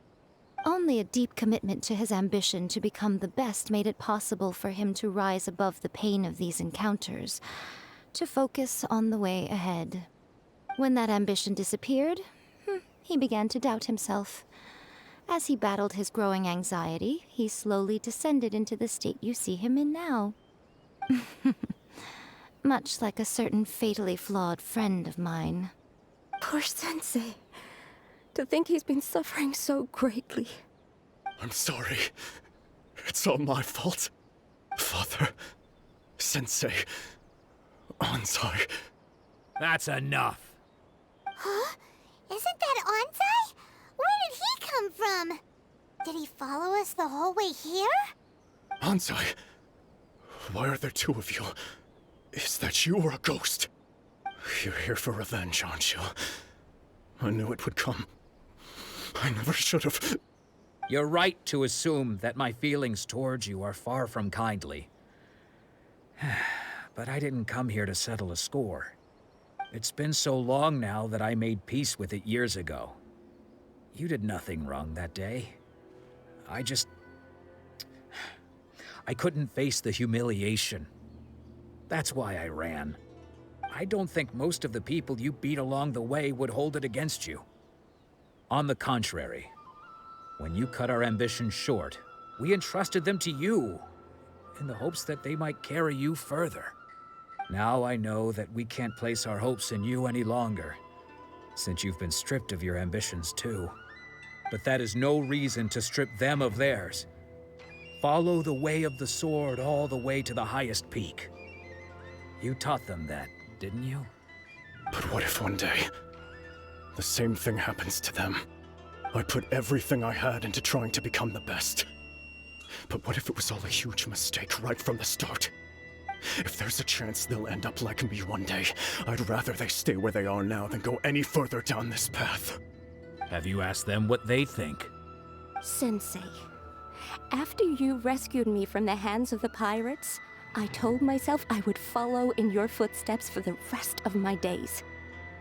Only a deep commitment to his ambition to become the best made it possible for him to rise above the pain of these encounters, to focus on the way ahead. When that ambition disappeared, he began to doubt himself. As he battled his growing anxiety, he slowly descended into the state you see him in now. Much like a certain fatally flawed friend of mine. Poor sensei. To think he's been suffering so greatly. I'm sorry. It's all my fault. Father, Sensei, Ansai. That's enough. Huh? Isn't that Ansai? Where did he come from? Did he follow us the whole way here? Ansai, why are there two of you? Is that you or a ghost? You're here for revenge, aren't you? I knew it would come. I never should have. You're right to assume that my feelings towards you are far from kindly. But I didn't come here to settle a score. It's been so long now that I made peace with it years ago. You did nothing wrong that day. I couldn't face the humiliation. That's why I ran. I don't think most of the people you beat along the way would hold it against you. On the contrary, when you cut our ambitions short, we entrusted them to you, in the hopes that they might carry you further. Now I know that we can't place our hopes in you any longer, since you've been stripped of your ambitions too. But that is no reason to strip them of theirs. Follow the way of the sword all the way to the highest peak. You taught them that, didn't you? But what if one day, the same thing happens to them? I put everything I had into trying to become the best. But what if it was all a huge mistake right from the start? If there's a chance they'll end up like me one day, I'd rather they stay where they are now than go any further down this path. Have you asked them what they think? Sensei, after you rescued me from the hands of the pirates, I told myself I would follow in your footsteps for the rest of my days.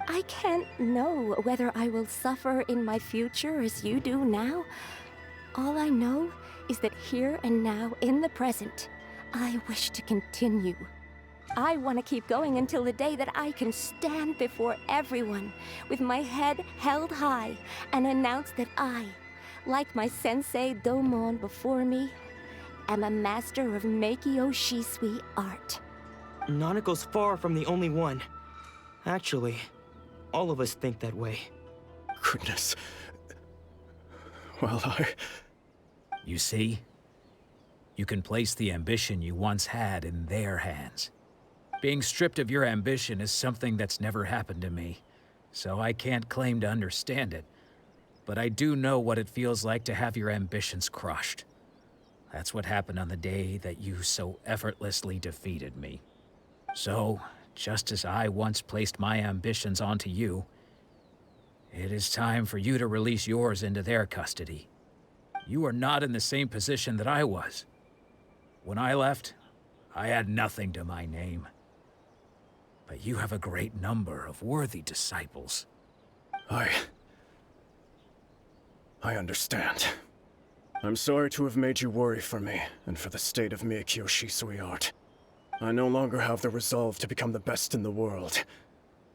I can't know whether I will suffer in my future as you do now. All I know is that here and now, in the present, I wish to continue. I want to keep going until the day that I can stand before everyone with my head held high and announce that I, like my sensei Domon before me, am a master of Meikyo Shisui art. Nanako's far from the only one. Actually, all of us think that way. Goodness. Well, You see? You can place the ambition you once had in their hands. Being stripped of your ambition is something that's never happened to me, so I can't claim to understand it. But I do know what it feels like to have your ambitions crushed. That's what happened on the day that you so effortlessly defeated me. So, just as I once placed my ambitions onto you, it is time for you to release yours into their custody. You are not in the same position that I was. When I left, I had nothing to my name. But you have a great number of worthy disciples. I understand. I'm sorry to have made you worry for me, and for the state of Meikyo Shisui art. I no longer have the resolve to become the best in the world.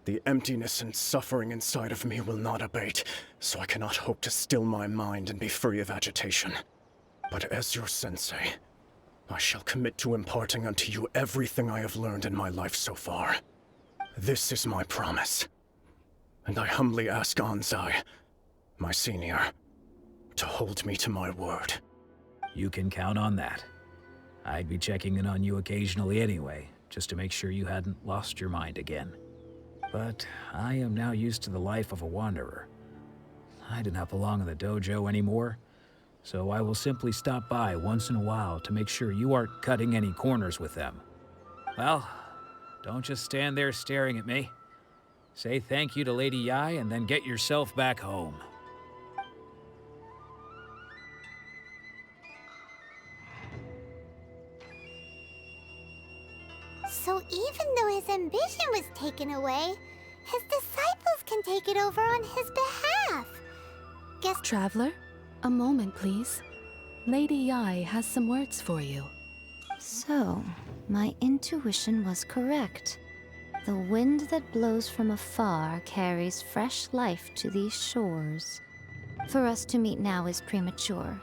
The emptiness and suffering inside of me will not abate, so I cannot hope to still my mind and be free of agitation. But as your sensei, I shall commit to imparting unto you everything I have learned in my life so far. This is my promise. And I humbly ask Anzai, my senior, to hold me to my word. You can count on that. I'd be checking in on you occasionally anyway, just to make sure you hadn't lost your mind again. But I am now used to the life of a wanderer. I do not belong in the dojo anymore, so I will simply stop by once in a while to make sure you aren't cutting any corners with them. Well, don't just stand there staring at me. Say thank you to Lady Yai and then get yourself back home. So even though his ambition was taken away, his disciples can take it over on his behalf. Guess... Traveler, a moment, please. Lady Yai has some words for you. So, my intuition was correct. The wind that blows from afar carries fresh life to these shores. For us to meet now is premature.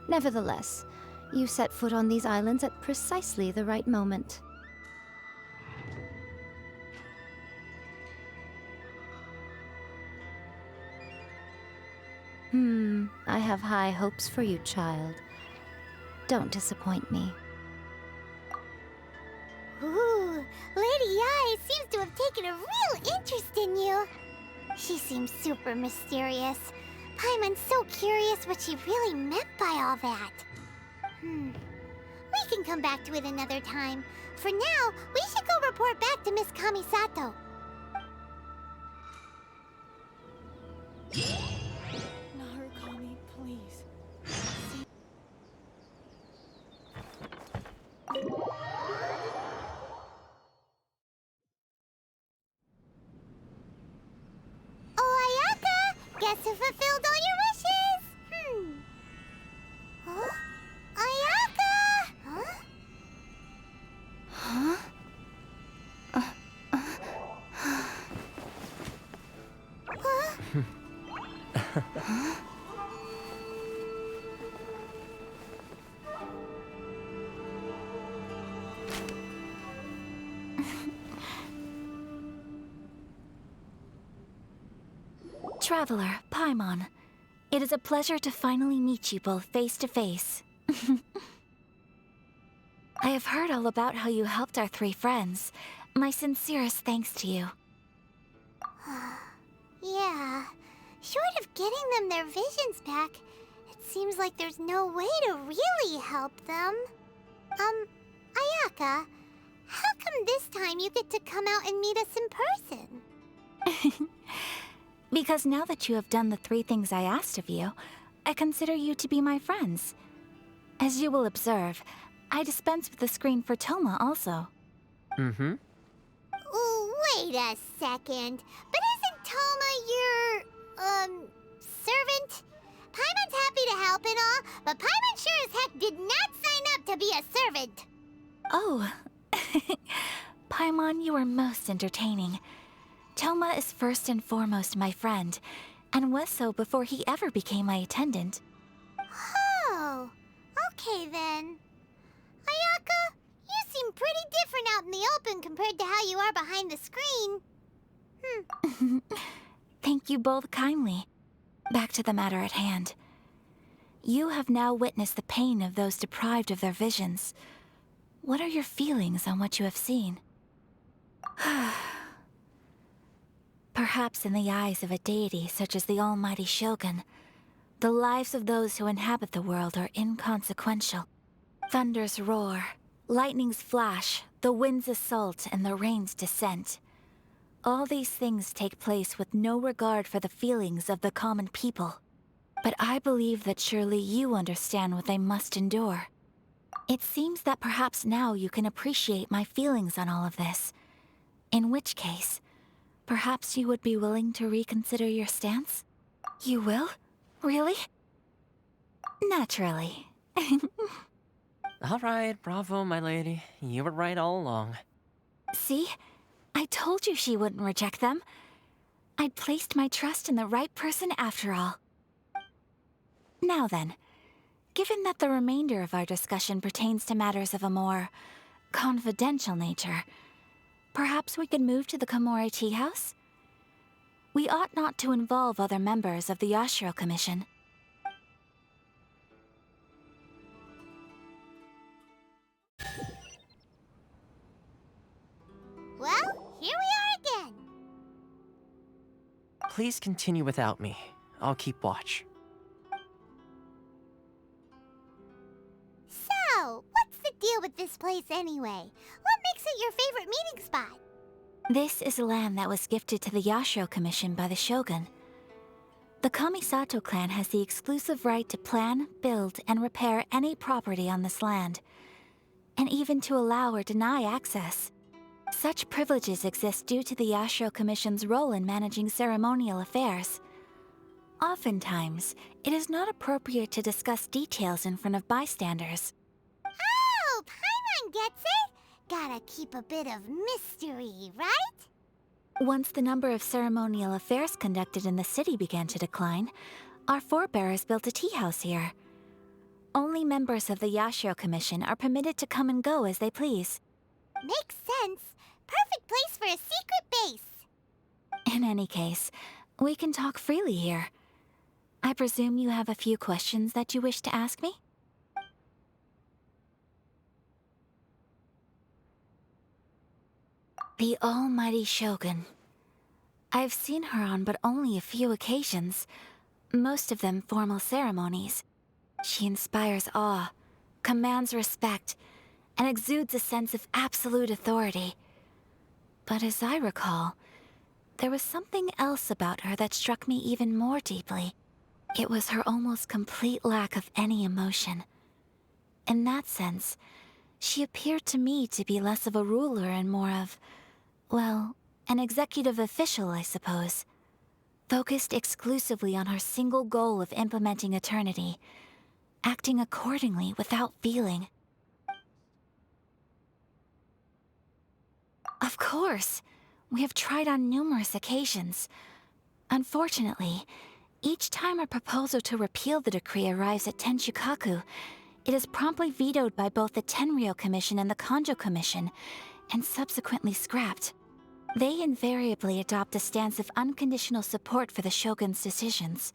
Nevertheless, you set foot on these islands at precisely the right moment. I have high hopes for you, child. Don't disappoint me. Ooh, Lady Yai seems to have taken a real interest in you. She seems super mysterious. Paimon's so curious what she really meant by all that. We can come back to it another time. For now, we should go report back to Miss Kamisato. Narukami, please. Oh, Ayaka! Guess who fulfilled all your wishes? Huh? Ayaka! Huh? Huh? Huh? Traveler, Paimon, it is a pleasure to finally meet you both face to face. I have heard all about how you helped our three friends. My sincerest thanks to you. Yeah. Short of getting them their visions back, it seems like there's no way to really help them. Ayaka, how come this time you get to come out and meet us in person? Because now that you have done the three things I asked of you, I consider you to be my friends. As you will observe, I dispense with the screen for Toma also. Ooh, wait a second. But isn't Toma your, servant? Paimon's happy to help and all, but Paimon sure as heck did not sign up to be a servant. Oh, Paimon, you are most entertaining. Toma is first and foremost my friend, and was so before he ever became my attendant. Oh, okay then. Ayaka, you seem pretty different out in the open compared to how you are behind the screen. Thank you both kindly. Back to the matter at hand. You have now witnessed the pain of those deprived of their visions. What are your feelings on what you have seen? Perhaps in the eyes of a deity such as the almighty Shogun, the lives of those who inhabit the world are inconsequential. Thunders roar, lightnings flash, the winds assault, and the rains descent. All these things take place with no regard for the feelings of the common people. But I believe that surely you understand what they must endure. It seems that perhaps now you can appreciate my feelings on all of this. In which case, perhaps you would be willing to reconsider your stance? You will? Really? Naturally. All right, bravo, my lady. You were right all along. See? I told you she wouldn't reject them. I'd placed my trust in the right person after all. Now then, given that the remainder of our discussion pertains to matters of a more confidential nature, perhaps we could move to the Komore Tea House? We ought not to involve other members of the Yashiro Commission. Well, here we are again. Please continue without me. I'll keep watch. So, what's the deal with this place anyway? What makes it your favorite meeting spot? This is land that was gifted to the Yashiro Commission by the Shogun. The Kamisato clan has the exclusive right to plan, build, and repair any property on this land, and even to allow or deny access. Such privileges exist due to the Yashiro Commission's role in managing ceremonial affairs. Oftentimes, it is not appropriate to discuss details in front of bystanders. Oh, Paimon gets it! Gotta keep a bit of mystery, right? Once the number of ceremonial affairs conducted in the city began to decline, our forebears built a tea house here. Only members of the Yashiro Commission are permitted to come and go as they please. Makes sense. Perfect place for a secret base. In any case, we can talk freely here. I presume you have a few questions that you wish to ask me? The almighty Shogun. I've seen her on but only a few occasions, most of them formal ceremonies. She inspires awe, commands respect, and exudes a sense of absolute authority. But as I recall, there was something else about her that struck me even more deeply. It was her almost complete lack of any emotion. In that sense, she appeared to me to be less of a ruler and more of, well, an executive official, I suppose. Focused exclusively on her single goal of implementing eternity, acting accordingly without feeling. Of course, we have tried on numerous occasions. Unfortunately, each time a proposal to repeal the decree arrives at Tenshukaku, it is promptly vetoed by both the Tenryou Commission and the Kanjo Commission, and subsequently scrapped. They invariably adopt a stance of unconditional support for the Shogun's decisions.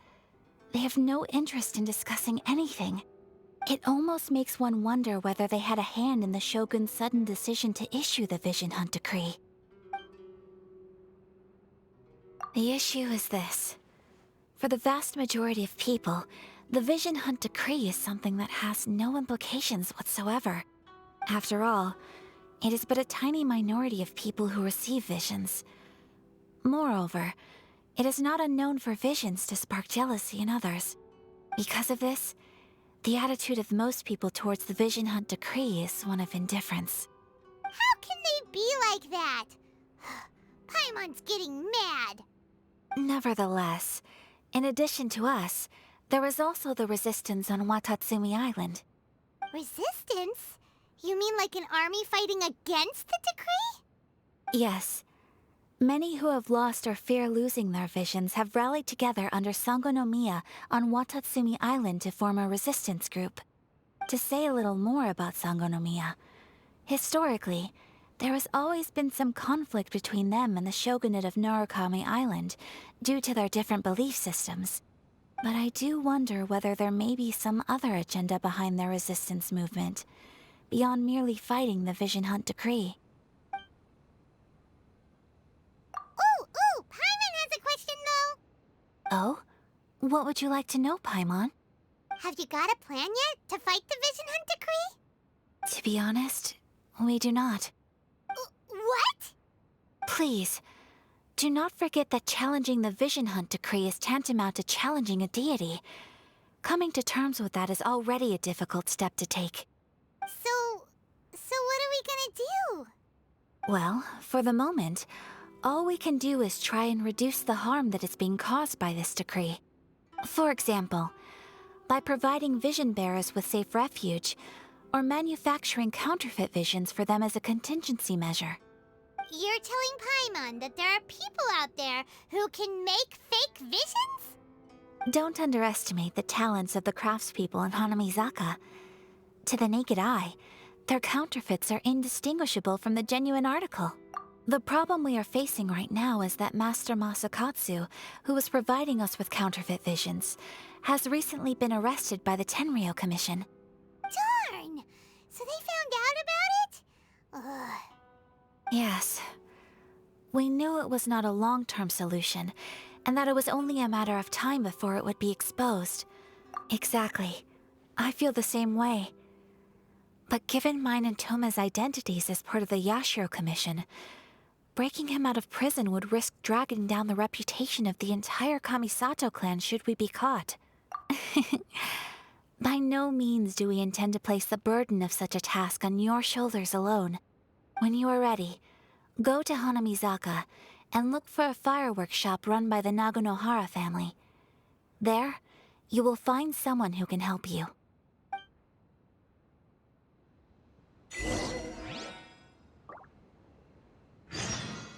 They have no interest in discussing anything. It almost makes one wonder whether they had a hand in the Shogun's sudden decision to issue the Vision Hunt Decree. The issue is this. For the vast majority of people, the Vision Hunt Decree is something that has no implications whatsoever. After all, it is but a tiny minority of people who receive visions. Moreover, it is not unknown for visions to spark jealousy in others. Because of this, the attitude of most people towards the Vision Hunt Decree is one of indifference. How can they be like that? Paimon's getting mad. Nevertheless, in addition to us, there is also the resistance on Watsumi Island. Resistance? You mean like an army fighting against the decree? Yes. Many who have lost or fear losing their visions have rallied together under Sangonomiya on Watsumi Island to form a resistance group. To say a little more about Sangonomiya, historically, there has always been some conflict between them and the shogunate of Narukami Island due to their different belief systems. But I do wonder whether there may be some other agenda behind their resistance movement, beyond merely fighting the Vision Hunt decree. Ooh, Paimon has a question though. Oh? What would you like to know, Paimon? Have you got a plan yet to fight the Vision Hunt decree? To be honest, we do not. What? Please, do not forget that challenging the Vision Hunt decree is tantamount to challenging a deity. Coming to terms with that is already a difficult step to take. So what are we gonna do? Well, for the moment, all we can do is try and reduce the harm that is being caused by this decree. For example, by providing vision bearers with safe refuge, or manufacturing counterfeit visions for them as a contingency measure. You're telling Paimon that there are people out there who can make fake visions? Don't underestimate the talents of the craftspeople in Hanamizaka. To the naked eye, their counterfeits are indistinguishable from the genuine article. The problem we are facing right now is that Master Masakatsu, who was providing us with counterfeit visions, has recently been arrested by the Tenryou Commission. Darn! So they found out about it? Ugh. Yes. We knew it was not a long-term solution, and that it was only a matter of time before it would be exposed. Exactly. I feel the same way. But given mine and Toma's identities as part of the Yashiro Commission, breaking him out of prison would risk dragging down the reputation of the entire Kamisato clan should we be caught. By no means do we intend to place the burden of such a task on your shoulders alone. When you are ready, go to Hanamizaka and look for a fireworks shop run by the Nagonohara family. There, you will find someone who can help you.